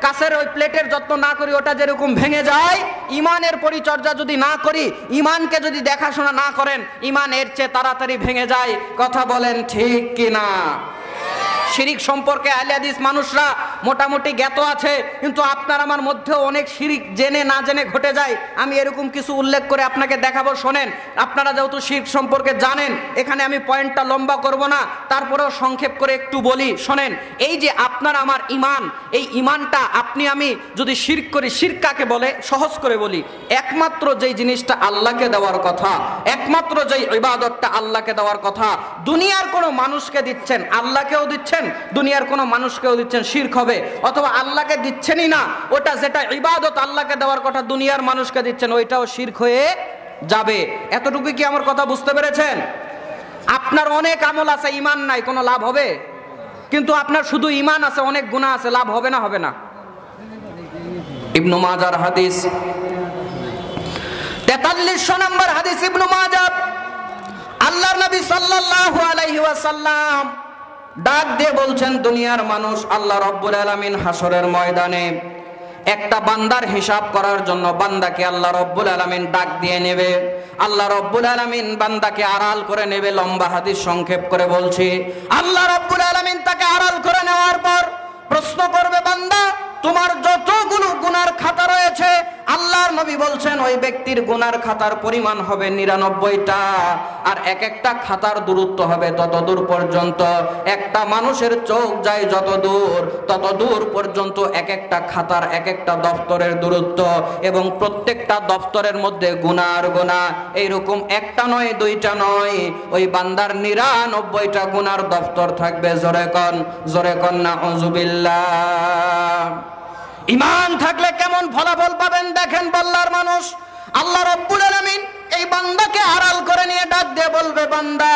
Speaker 2: কাঁচের ওই প্লেটের যত্ন না করি, ওটা যেরকম ভেঙে যায়, ঈমানের পরিচর্যা যদি না করি, ঈমানকে যদি দেখাশোনা না করেন, ঈমান এর চেয়ে তাড়াতাড়ি ভেঙে যায়। কথা বলেন ঠিক কিনা? শিরিক সম্পর্কে আহলে হাদিস মানুষরা মোটামুটি জ্ঞাত আছে, কিন্তু আপনার আমার মধ্যেও অনেক শিরিক জেনে না জেনে ঘটে যায়। আমি এরকম কিছু উল্লেখ করে আপনাকে দেখাবো, শোনেন। আপনারা যেহেতু শিরিক সম্পর্কে জানেন, এখানে আমি পয়েন্টটা লম্বা করব না, তারপরেও সংক্ষেপ করে একটু বলি, শোনেন। এই যে আপনার আমার ঈমান, এই ঈমানটা আপনি আমি যদি শিরক করি, শিরক কাকে বলে? সহজ করে বলি, একমাত্র যেই জিনিসটা আল্লাহকে দেওয়ার কথা, একমাত্র যেই ইবাদতটা আল্লাহকে দেওয়ার কথা, দুনিয়ার কোনো মানুষকে দিচ্ছেন, আল্লাহকেও দিচ্ছেন, দুনিয়ার কোনো মানুষকেও দিচ্ছেন, শিরক হবে। অথবা আল্লাহকে দিচ্ছেনই না, ওটা যেটা ইবাদত আল্লাহকে দেওয়ার কথা দুনিয়ার মানুষকে দিচ্ছেন, ওইটাও শিরক হয়ে যাবে। এতটুকু কি আমার কথা বুঝতে পেরেছেন? আপনার অনেক আমল আছে, ঈমান নাই, কোনো লাভ হবে? কিন্তু আপনার শুধু ঈমান আছে, অনেক গুনাহ আছে, লাভ হবে না? হবে না? ইবনে মাজার হাদিস 43 নম্বর হাদিস, ইবনে মাজাহ। আল্লাহর নবী সাল্লাল্লাহু আলাইহি ওয়াসাল্লাম ডাক দিয়ে বলছেন, দুনিয়ার মানুষ, আল্লাহ রাব্বুল আলামিন হাসরের ময়দানে একটা বান্দার হিসাব করার জন্য বান্দাকে আল্লাহ রাব্বুল আলামিন ডাক দিয়ে নেবে। আল্লাহ রাব্বুল আলামিন বান্দাকে আড়াল করে নেবে। লম্বা হাদিস, সংক্ষেপ করে বলছি। আল্লাহ রাব্বুল আলামিন তাকে আড়াল করে নেওয়ার পর প্রশ্ন করবে, বান্দা তোমার যতগুলো গুনার খাতা রয়েছে, আল্লাহর নবী বলছেন ওই ব্যক্তির গুনার খাতার পরিমাণ হবে 99টা, আর এক একটা খাতার দূরত্ব হবে তত দূর পর্যন্ত, একটা মানুষের চোখ যায় যত দূর, তত দূর পর্যন্ত এক একটা খাতার, এক একটা দপ্তরের দূরত্ব, এবং প্রত্যেকটা দপ্তরের মধ্যে গুনার গুনাহ। এইরকম একটা নয়, দুইটা নয়, ওই বান্দার 99টা গুনার দপ্তর থাকবে। জোরে কন নাউযুবিল্লাহ। ঈমান থাকলে কেমন ফলাফল পাবেন দেখেন আল্লাহর মানুষ। আল্লাহ রাব্বুল আলামিন এই বান্দাকে আড়াল করে নিয়ে ডাক দিয়ে বলবে, বান্দা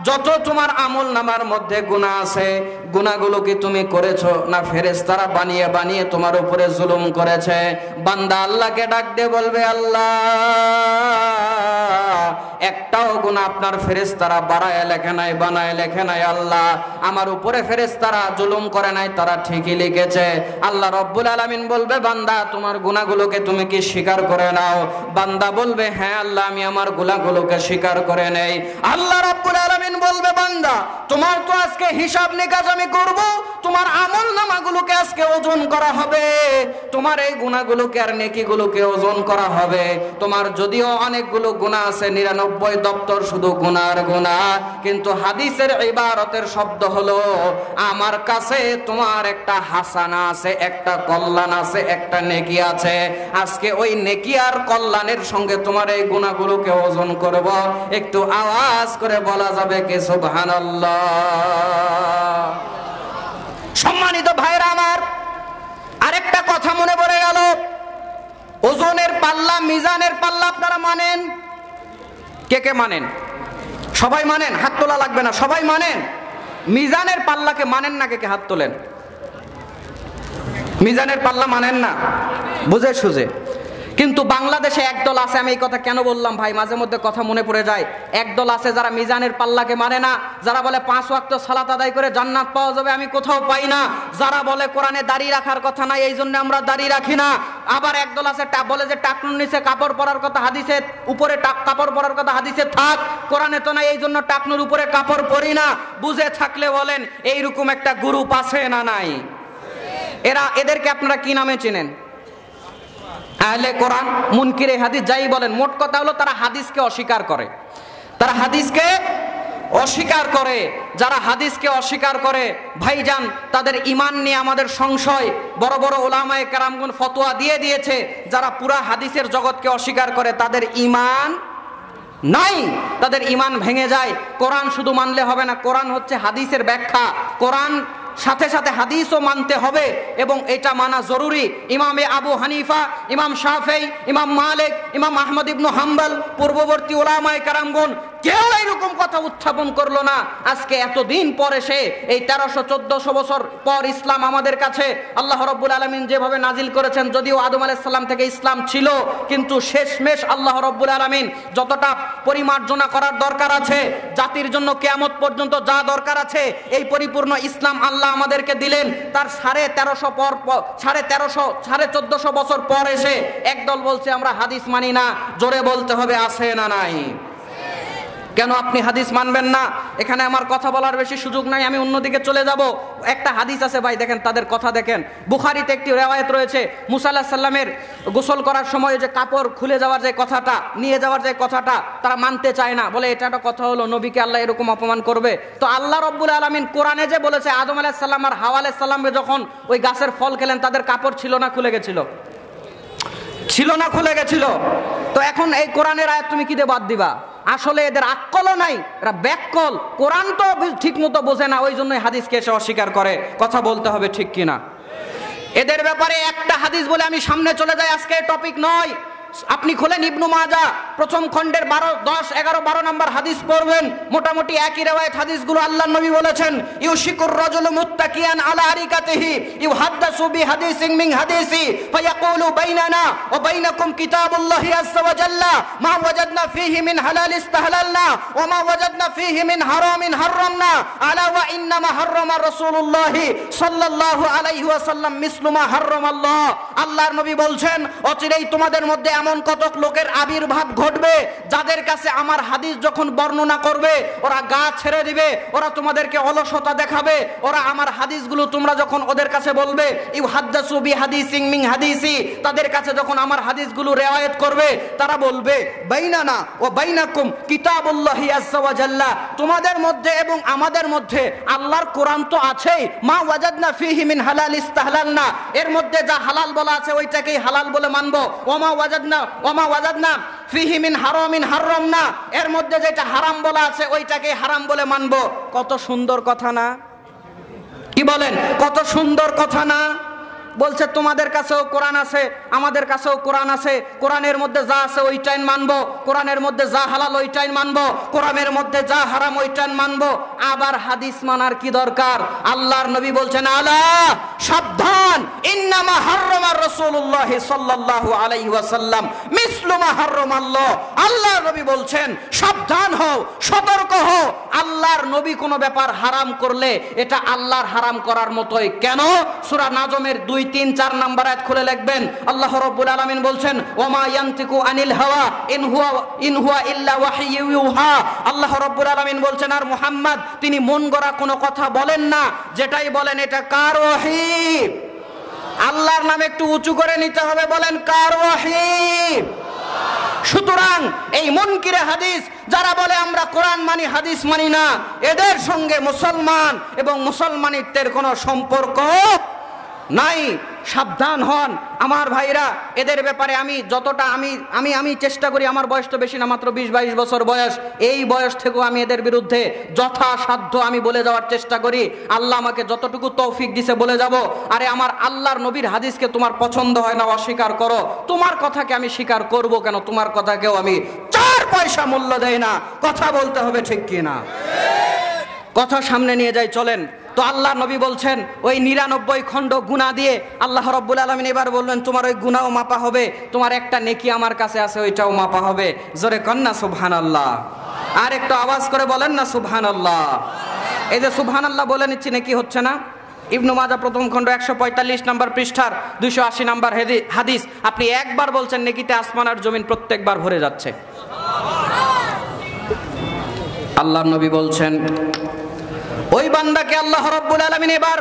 Speaker 2: যত তোমার আমল নামার মধ্যে গুনাহ আছে, গুনাহগুলো কি তুমি করেছো না ফেরেশতারা বানিয়ে বানিয়ে তোমার উপরে জুলুম করেছে? বান্দা আল্লাহকে ডাক দিয়ে বলবে, আল্লাহ একটাও গুনাহ আপনার ফেরেশতারা বাড়ায় লেখে নাই, বানায় লেখে নাই। আল্লাহ আমার উপরে ফেরেশতারা জুলুম করে নাই, তারা ঠিকই লিখেছে। আল্লাহ রাব্বুল আলামিন বলবে, বান্দা তোমার গুনাহগুলোকে তুমি কি স্বীকার করে নাও? বান্দা বলবে, হ্যাঁ আল্লাহ আমি আমার গুনাহগুলোকে স্বীকার করে নেই। আল্লাহ রাব্বুল আলামিন বলবে, বান্দা তোমার তো আজকে হিসাব নিকাশ আমি করব, তোমার আমল নামাগুলোকে আজকে ওজন করা হবে, তোমার এই গুনাহগুলোকে আর নেকিগুলোকে ওজন করা হবে। তোমার যদিও অনেকগুলো গুনাহ আছে, 99 দপ্তর শুধু গুনার গুনাহ, কিন্তু হাদিসের ইবারতের শব্দ হলো আমার কাছে তোমার একটা হাসানা আছে, একটা কল্যাণ আছে, একটা নেকি আছে। আজকে ওই নেকি আর কল্যাণের সঙ্গে তোমার এই গুনাহগুলোকে ওজন করব। একটু আওয়াজ করে বলা যাবে কি সুবহানাল্লাহ? সম্মানিত ভাইরা আমার, আরেকটা কথা মনে পড়ে গেল। ওজনের পাল্লা, মিজানের পাল্লা আপনারা মানেন? কে কে মানেন? সবাই মানেন? হাত তোলা লাগবে না, সবাই মানেন। মিজানের পাল্লাকে মানেন না? কে কে হাত তোলেন? মিজানের পাল্লা মানেন না বুঝে সুঝে। কিন্তু বাংলাদেশে একদল আছে, আমি এই কথা কেন বললাম ভাই, মাঝে মধ্যে কথা মনে পড়ে যায়। একদল আছে যারা মিজানের পাল্লাকে মানে না, যারা বলে 5 ওয়াক্ত সালাত আদায় করে জান্নাত পাওয়া যাবে, আমি কোথাও পাই না। যারা বলে কোরআনে দাড়ি রাখার কথা নাই, এই জন্য আমরা দাড়ি রাখি না। আবার একদল আছে বলে যে টাকনুর নিচে কাপড় পরার কথা হাদিসে, উপরে কাপড় পরার কথা হাদিসে থাক, কোরআনে তো নাই, এই জন্য টাকনুর উপরে কাপড় পরি না। বুঝে থাকলে বলেন, এইরকম একটা গ্রুপ আছে না নাই? এদেরকে আপনারা কি নামে চেনেন? আহলে কোরআন, মুনকিরে হাদিস, যাই বলেন, মোট কথা হলো তারা হাদিসকে অস্বীকার করে। তারা হাদিসকে অস্বীকার করে। যারা হাদিসকে অস্বীকার করে ভাইজান, তাদের ঈমান নিয়ে আমাদের সংশয়। বড় বড় উলামায়ে কেরামগণ ফতোয়া দিয়ে দিয়েছে, যারা পুরা হাদিসের জগৎকে অস্বীকার করে তাদের ঈমান নাই, তাদের ঈমান ভেঙে যায়। কোরআন শুধু মানলে হবে না, কোরআন হচ্ছে হাদিসের ব্যাখ্যা। কোরআন সাথে সাথে হাদিসও মানতে হবে, এবং এটা মানা জরুরি। ইমামে আবু হানিফা, ইমাম শাফেঈ, ইমাম মালিক, ইমাম আহমদ ইবনে হাম্বল, পূর্ববর্তী উলামায়ে কেরামগণ কেউ এইরকম কথা উত্থাপন করলো না। আজকে এতদিন পর এসে এই 1300-1400 বছর পর ইসলাম আমাদের কাছে আল্লাহ রাব্বুল আলামিন যেভাবে নাজিল করেছেন, যদিও আদম আলাইহিস সালাম থেকে ইসলাম ছিল, কিন্তু শেষমেশ আল্লাহ রাব্বুল আলামিন যতটা পরিমার্জনা করার দরকার আছে, জাতির জন্য কিয়ামত পর্যন্ত যা দরকার আছে, এই পরিপূর্ণ ইসলাম আল্লাহ আমাদেরকে দিলেন। তার 1350-1400 বছর পর এসে একদল বলছে আমরা হাদিস মানি না। জোরে বলতে হবে আছে না নাই? কেন আপনি হাদিস মানবেন না? এখানে আমার কথা বলার বেশি সুযোগ নাই, আমি অন্যদিকে চলে যাব। একটা হাদিস আছে ভাই, দেখেন তাদের কথা দেখেন। বুখারীতে একটি রিওয়ায়াত রয়েছে, মুসা আলাইহিস সালামের গোসল করার সময় যে কাপড় খুলে যাওয়ার যে কথাটা, নিয়ে যাওয়ার যে কথাটা তারা মানতে চায় না, বলে এটা একটা কথা হলো, নবীকে আল্লাহ এরকম অপমান করবে? তো আল্লাহ রাব্বুল আলামিন কোরআনে যে বলেছে আদম আলাইহিস সালাম আর হাওয়া আলাইহিস সালামকে যখন ওই গাছের ফল খেলেন তাদের কাপড় ছিল না খুলে গেছিল? ছিল না খুলে গেছিল? তো এখন এই কোরআনের আয়াত তুমি কি দিয়ে বাদ দিবা? আসলে এদের আক্কলও নাই, এরা ব্যাককল, কোরআন তো ঠিক মতো বোঝে না, ওই জন্যই হাদিসকে এসে অস্বীকার করে। কথা বলতে হবে ঠিক কিনা? এদের ব্যাপারে একটা হাদিস বলে আমি সামনে চলে যাই, আজকে টপিক নয়। আপনি খোলেন ইবনু মাজাহ প্রথম খণ্ডের 12, 10, 11, 12 নম্বর হাদিস পড়বেন, মোটামুটি একই রিওয়ায়াত হাদিসগুলো। আল্লাহর নবী বলেছেন, ইউশিকুর রাজুলু মুত্তাকিয়ান আলা আরিকাতিহি ইউহাদ্দাসু বিহাদিসিন মিন হাদিসি ফায়াকুলু বাইনানা ওয়া বাইনাকুম কিতাবুল্লাহি আযজা ওয়া জাল্লা মা ওয়াজাদনা ফীহি মিন হালাল ইস্তাহলালনা ওয়া মা ওয়াজাদনা ফীহি মিন হারামিন হারামনা আলা ওয়া ইন্নামা হাররামা রাসূলুল্লাহি সাল্লাল্লাহু আলাইহি ওয়াসাল্লাম মিসলু মা হাররামাল্লাহ। আল্লাহর নবী বলছেন, অচিরেই তোমাদের মধ্যে এমন কতক লোকের আবির্ভাব ঘটবে যাদের কাছে আমার হাদিস যখন বর্ণনা করবে ওরা গা ছেড়ে দিবে, ওরা তোমাদেরকে অলসতা দেখাবে। ওরা আমার হাদিসগুলো তোমরা যখন ওদের কাছে বলবে, ইউহাদ্দাসু বিহাদিসিন মিন হাদিসি, তাদের কাছে যখন আমার হাদিসগুলো রিওয়ায়াত করবে তারা বলবে বাইনানা ওয়া বাইনাকুম কিতাবুল্লাহি আযজা ওয়া জাল্লা, তোমাদের মধ্যে এবং আমাদের মধ্যে আল্লাহর কোরআন তো আছেই, মা ওয়াজাদনা ফীহি মিন হালাল ইস্তাহলালনা, এর মধ্যে যা হালাল বলা আছে ওইটাকেই হালাল বলে মানবো, ওমা ওয়াজাদনা ফীহি মিন হারামিন হারামনা, এর মধ্যে যেটা হারাম বলা আছে ওইটাকে হারাম বলে মানবো। কত সুন্দর কথা না? কি বলেন? কত সুন্দর কথা না? বলছে তোমাদের কাছেও কোরআন আছে, আমাদের কাছেও কোরআন আছে, কোরআনের মধ্যে যা আছে ওইটাই মানবো, কোরআনের মধ্যে যা হালাল ওইটাই মানবো, কোরআনের মধ্যে যা হারাম ওইটাই মানবো। আবার হাদিস মানার কি দরকার? আল্লাহর নবী বলছেন, আলা সাবধান, ইন্নামা হাররামা রাসূলুল্লাহি সাল্লাল্লাহু আলাইহি ওয়াসাল্লাম মিসলু মা হাররামাল্লাহ। আল্লাহর নবী বলছেন সাবধান হও, সতর্ক হও, আল্লাহর নবী কোনো ব্যাপার হারাম করলে এটা আল্লাহর হারাম করার মতোই। কেন? সূরা নাজমের 2, 3, 4 নম্বর আয়াত খুলে লিখবেন। আল্লাহ রাব্বুল আলামিন বলছেন, ওমা ইয়ানতিকু আনিল হাওয়া ইন হুয়া ইল্লা ওয়াহয়ু ইউহা। আল্লাহ রাব্বুল আলামিন বলছেন, আর মুহাম্মদ তিনি মন গড়া কোনো কথা বলেন না, যেটাই বলেন এটা কার ওহী? আল্লাহর নামে একটু উঁচু করে নিতে হবে, বলেন কার ওহী? সুতরাং এই মুনকিরে হাদিস যারা বলে আমরা কোরআন মানি হাদিস মানি না, এদের সঙ্গে মুসলমান এবং মুসলমানিত্বের কোনো সম্পর্ক নাই। সাবধান হন আমার ভাইরা, এদের ব্যাপারে আমি যতটা আমি চেষ্টা করি, আমার বয়স তো বেশি না, মাত্র 20-22 বছর বয়স, এই বয়স থেকেও আমি এদের বিরুদ্ধে যথাসাধ্য আমি বলে যাওয়ার চেষ্টা করি। আল্লাহ আমাকে যতটুকু তৌফিক দিছে বলে যাব। আরে আমার আল্লাহর নবীর হাদিসকে তোমার পছন্দ হয় না, অস্বীকার করো, তোমার কথাকে আমি স্বীকার করব কেন? তোমার কথাকেও আমি 4 পয়সা মূল্য দেই না। কথা বলতে হবে ঠিক কি না? কথা সামনে নিয়ে যাই, চলেন। তো আল্লাহ নবী বলছেন ওই 99 খণ্ড গুনাহ দিয়ে আল্লাহ রাব্বুল আলামিন এবার বললেন তোমার ওই গুনাহও মাপা হবে, তোমার একটা নেকি আমার কাছে আছে ওইটাও মাপা হবে। জোরে কন না সুবহানাল্লাহ। আর একটু আওয়াজ করে বলেন না সুবহানাল্লাহ। এই যে সুবহানাল্লাহ বলে নিচ্ছি, নেকি হচ্ছে না? ইবনু মাজাহ প্রথম খণ্ড 145 নম্বর পৃষ্ঠার 280 নম্বর হাদিস। আপনি একবার বলছেন নেকিতে আসমান আর জমিন প্রত্যেকবার ভরে যাচ্ছে। আল্লাহর নবী বলছেন ওই বান্দাকে আল্লাহ রাব্বুল আলামিন এবার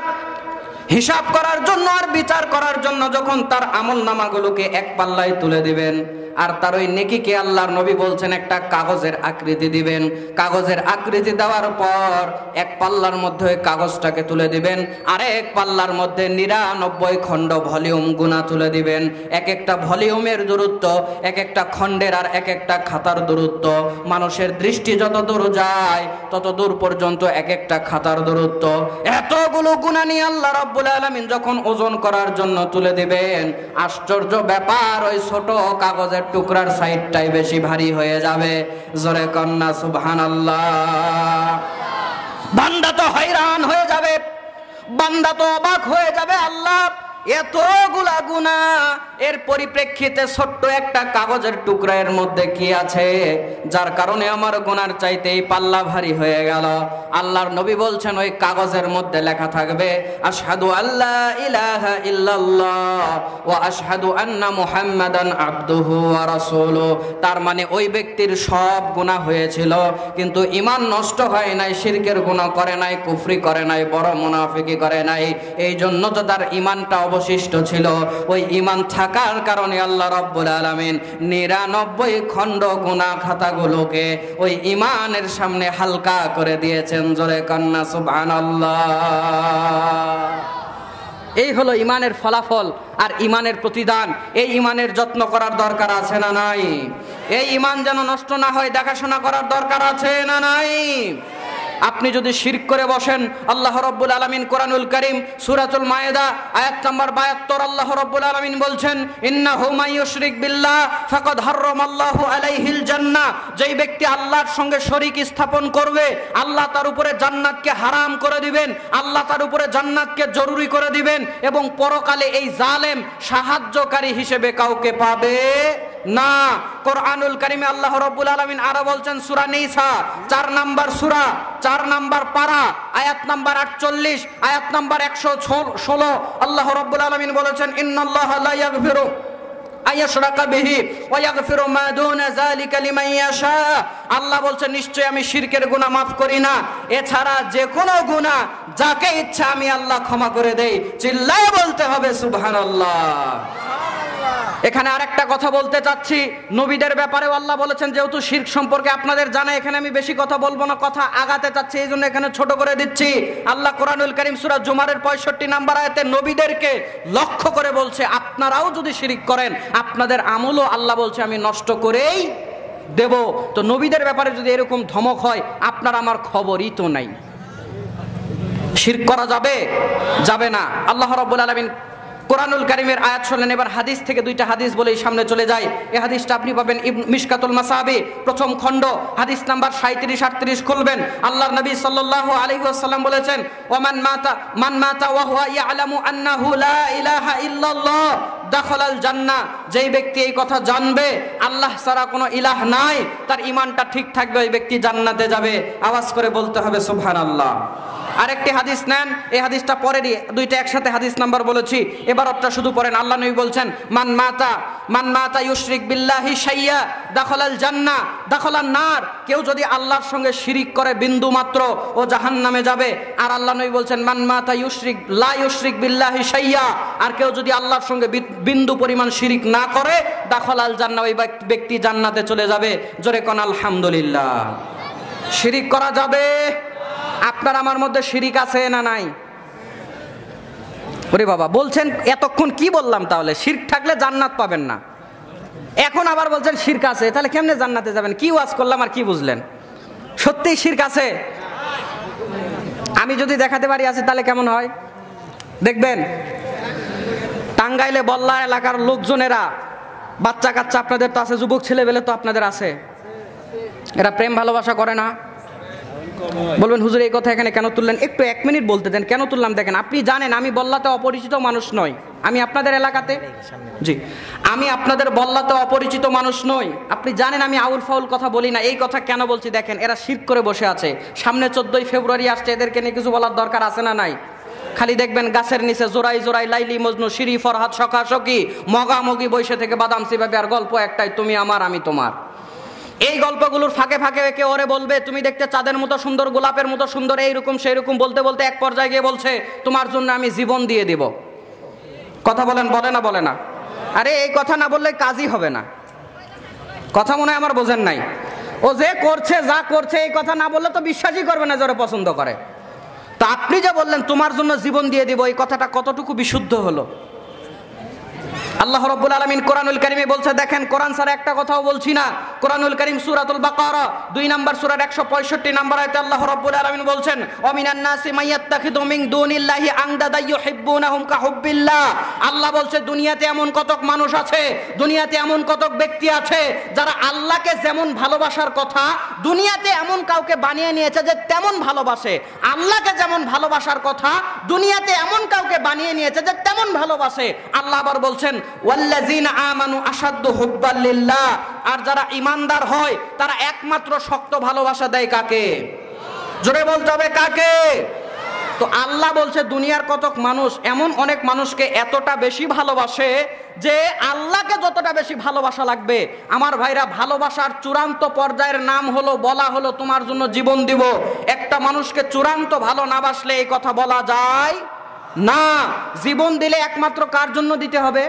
Speaker 2: হিসাব করার জন্য আর বিচার করার জন্য যখন তার আমলনামাগুলোকে এক পাল্লায় তুলে দিবেন, আর তার ওই নেকিকে আল্লাহর নবী বলছেন একটা কাগজের আকৃতি দিবেন। কাগজের আকৃতি দেওয়ার পর এক পাল্লার মধ্যে ওই কাগজটাকে তুলে দিবেন, আর এক পাল্লার মধ্যে 99 খণ্ড ভলিউম গুনাহ তুলে দিবেন। এক একটা ভলিউমের দূরত্ব, এক একটা খণ্ডের আর এক একটা খাতার দূরত্ব, মানুষের দৃষ্টি যত দূর যায় তত দূর পর্যন্ত এক একটা খাতার দূরত্ব। এতগুলো গুনাহ নিয়ে আল্লাহ রাব্বুল আলামিন যখন ওজন করার জন্য তুলে দিবেন, আশ্চর্য ব্যাপার, ওই ছোট কাগজের টুকরার সাইডটাই বেশি ভারী হয়ে যাবে। জোরে কন্না সুবহানাল্লাহ। বান্দা তো হয়রান হয়ে যাবে, বান্দা তো অবাক হয়ে যাবে, আল্লাহ এতগুলা গুনাহ, এর পরিপ্রেক্ষিতে ছোট্ট একটা কাগজের টুকরা এর মধ্যে কি আছে যার কারণে আমার গুনার চাইতে এই পাল্লা ভারী হয়ে গেল? আল্লাহর নবী বলছেন ওই কাগজের মধ্যে লেখা থাকবে আশহাদু আল্লা ইলাহা ইল্লাল্লাহ ওয়া আশহাদু আন্না মুহাম্মাদান আবদুহু ওয়া রাসূলুহু। তার মানে ওই ব্যক্তির সব গুনাহ হয়েছিল কিন্তু ঈমান নষ্ট হয় নাই, শিরকের গুনাহ করে নাই, কুফরি করে নাই, বড় মুনাফিকি করে নাই। এই জন্য তো তার ঈমানটা অবশিষ্ট ছিল। ওই ঈমান থাকার কারণে আল্লাহ রাব্বুল আলামিন 99 খণ্ড গুনাহ খাতাগুলোকে ওই ঈমানের সামনে হালকা করে দিয়েছেন। জোরে কান্না সুবহানাল্লাহ। এই হলো ঈমানের ফলাফল আর ঈমানের প্রতিদান। এই ঈমানের যত্ন করার দরকার আছে না নাই? এই ঈমান যেন নষ্ট না হয় দেখাশোনা করার দরকার আছে না নাই? আপনি যদি শিরক করে বসেন, আল্লাহ রাব্বুল আলামিন কোরআনুল কারীম সূরাতুল মায়েদা আয়াত নাম্বার 72 আল্লাহ রাব্বুল আলামিন বলছেন ইন্নাহু মাইয়ুশরিক বিল্লাহ ফাকাদ হারামাল্লাহু আলাইহিল জান্নাহ। যেই ব্যক্তি আল্লাহর সঙ্গে শরীক স্থাপন করবে আল্লাহ তার উপরে জান্নাতকে হারাম করে দিবেন, আল্লাহ তার উপরে জান্নাতকে জরুরি করে দিবেন এবং পরকালে এই জালেম সাহায্যকারী হিসেবে কাউকে পাবে না। কোরআনুল কারীমে আল্লাহ রাব্বুল আলামিন আরো বলছেন সূরা নিসা 4 নাম্বার সূরা 4 নাম্বার পারা আয়াত নাম্বার 48 আয়াত নাম্বার 116 আল্লাহ রাব্বুল আলামিন বলেছেন ইন্নাল্লাহা লা ইয়াগফিরু আইয়াশরাকা বিহি ওয়া ইয়াগফিরু মা দুনা যালিকা লিমান ইয়াশা। আল্লাহ বলছেন নিশ্চয়ই আমি শিরকের গুনাহ মাফ করি না, এছাড়া যে কোনো গুনাহ যাকে ইচ্ছা আমি আল্লাহ ক্ষমা করে দেই। চিল্লায়ে বলতে হবে সুবহানাল্লাহ। এখানে আরেকটা কথা বলতে চাচ্ছি, নবীদের ব্যাপারেও আল্লাহ বলেছেন, যেহেতু শিরক সম্পর্কে আপনাদের জানা, এখানে আমি বেশি কথা বলবো না, কথা আগাতে চাচ্ছি এই জন্য এখানে ছোট করে দিচ্ছি। আল্লাহ কোরআনুল কারীম সূরা জুমারের 65 নাম্বার আয়াতে নবীদেরকে লক্ষ্য করে বলছে আপনারাও যদি শিরক করেন আপনাদের আমলও আল্লাহ বলছে আমি নষ্ট করেই দেব। তো নবীদের ব্যাপারে যদি এরকম ধমক হয় আপনার আমার খবরই তো নাই। শিরক করা যাবে? যাবে না। আল্লাহ রাব্বুল আলামিন কোরআনুল কারীমের আয়াত শুনলেন। এবার হাদিস থেকে দুইটা হাদিস বলেই সামনে চলে যায়। এই হাদিসটা আপনি পাবেন মিশকাতুল মাসাবি প্রথম খণ্ড হাদিস নাম্বার 37-38 খুলবেন। আল্লাহর নবী সাল্লাল্লাহু আলাইহি ওয়াসাল্লাম বলেছেন ওমান মাতা ওয়া হুয়া ইয়ালামু আন্নাহু লা ইলাহা ইল্লাল্লাহ দাখালাল জান্নাহ। যেই ব্যক্তি এই কথা জানবে আল্লাহ ছাড়া কোনো ইলাহ নাই, তার ঈমানটা ঠিক থাকবে, ওই ব্যক্তি জান্নাতে যাবে। আওয়াজ করে বলতে হবে সুবহানাল্লাহ। আরেকটি হাদিস নেন, এই হাদিসটা পরেরই, দুইটা একসাথে হাদিস নাম্বার বলেছি, এবার ওটা শুধু পড়েন। আল্লাহ নবী বলছেন মান মাতা ইউশরিক বিল্লাহি শাইয়া দাখালাল জান্নাহ দাখালান নার। কেউ যদি আল্লাহর সঙ্গে শিরিক করে বিন্দু মাত্র ও জাহান্নামে যাবে। আর আল্লাহ নবী বলছেন মান মাতা লা ইউশরিক বিল্লাহি শাইয়া, আর কেউ যদি আল্লাহর সঙ্গে বিন্দু পরিমাণ শিরিক না করে দাখালাল জান্নাহ, ওই ব্যক্তি জান্নাতে চলে যাবে। জোরে কোন আলহামদুলিল্লাহ। শিরিক করা যাবে? আপনার আমার মধ্যে শিরিক আছে না নাই? ওরে বাবা, বলছেন এতক্ষণ কি বললাম? তাহলে শিরক থাকলে জান্নাত পাবেন না, এখন আবার বলছেন শিরক আছে, তাহলে কেমনে জান্নাতে যাবেন? কি ওয়াজ করলাম আর কি বুঝলেন? সত্যিই শিরক আছে? আমি যদি দেখাতে পারি আছে তাহলে কেমন হয় দেখবেন। টাঙ্গাইলে বল্লা এলাকার লোকজনেরা, বাচ্চা কাচ্চা আপনাদের তো আছে, যুবক ছেলেবেলে তো আপনাদের আছে, এরা প্রেম ভালোবাসা করে না? বলবেন হুজুর এই কথা এখানে কেন তুললেন? একটু 1 মিনিট বলতে দেন কেন তুললাম। দেখেন, আপনি জানেন আমি বল্লাতে অপরিচিত মানুষ নই, আমি আপনাদের এলাকাতে, জি আমি আপনাদের বল্লাতে অপরিচিত মানুষ নই। আপনি জানেন আমি আউল ফাউল কথা বলি না। এই কথা কেন বলছি দেখেন, এরা শিরক করে বসে আছে। সামনে 14ই ফেব্রুয়ারি আসছে, এদেরকে নিয়ে কিছু বলার দরকার আছে না নাই? খালি দেখবেন গাছের নিচে জোড়াই জোড়াই লাইলি মজনু শিরি ফরহাদ সখি মগামগি বসে থেকে বাদাম সিবাবে, আর গল্প একটাই, তুমি আমার আমি তোমার। এই গল্পগুলোর ফাঁকে ফাঁকে একে ওরে বলবে তুমি দেখতে চাঁদের মতো সুন্দর, গোলাপের মতো সুন্দর, এইরকম সেইরকম বলতে বলতে এক পর্যায়ে গিয়ে বলছে তোমার জন্য আমি জীবন দিয়ে দিব। কথা বলেন, বলে না বলে না? আরে এই কথা না বললে কাজই হবে না। কথা মনে হয় আমার বোঝেন নাই। ও যে করছে যা করছে এই কথা না বললে তো বিশ্বাসই করবে না যারা পছন্দ করে। তা আপনি যে বললেন তোমার জন্য জীবন দিয়ে দিব, এই কথাটা কতটুকু বিশুদ্ধ হলো? আল্লাহ রাব্বুল আলামিন কোরআনুল কারীমে বলছে, দেখেন কোরআন ছাড়া একটা কথাও বলছি না, কোরআনুল কারীম সূরাতুল বাকারা 2 নম্বর সূরার 165 নম্বর আয়াতে আল্লাহ রাব্বুল আলামিন বলছেন ওয়া মিনান নাসি মাইয়াত্তাখিযু মিন দুনিল্লাহি আনদাদা ইউহিব্বুনাহুম কাহুব্বিল্লাহ। আল্লাহ বলছে দুনিয়াতে এমন কতক মানুষ আছে, দুনিয়াতে এমন কতক ব্যক্তি আছে যারা আল্লাহকে যেমন ভালোবাসার কথা দুনিয়াতে এমন কাউকে বানিয়ে নিয়েছে যে তেমন ভালোবাসে। আল্লাহকে যেমন ভালোবাসার কথা দুনিয়াতে এমন কাউকে বানিয়ে নিয়েছে যে তেমন ভালোবাসে। আল্লাহ আবার বলছেন ওয়াল্লাযিনা আমানু আশাদ্দু হুব্বাল লিল্লাহ। আর যারা ঈমানদার হয় তারা একমাত্র শক্ত ভালোবাসা দেয় কাকে? জোরে বলতে হবে কাকে? তো আল্লাহ বলছে দুনিয়ার কতক মানুষ এমন অনেক মানুষকে এতটা বেশি ভালোবাসে যে আল্লাহকে যতটা বেশি ভালোবাসা লাগবে। আমার ভাইরা, ভালোবাসার চূড়ান্ত পর্যায়ের নাম হলো বলা হলো তোমার জন্য জীবন দিব। একটা মানুষকে চূড়ান্ত ভালো না বাসলে এই কথা বলা যায় না। জীবন দিলে একমাত্র কার জন্য দিতে হবে?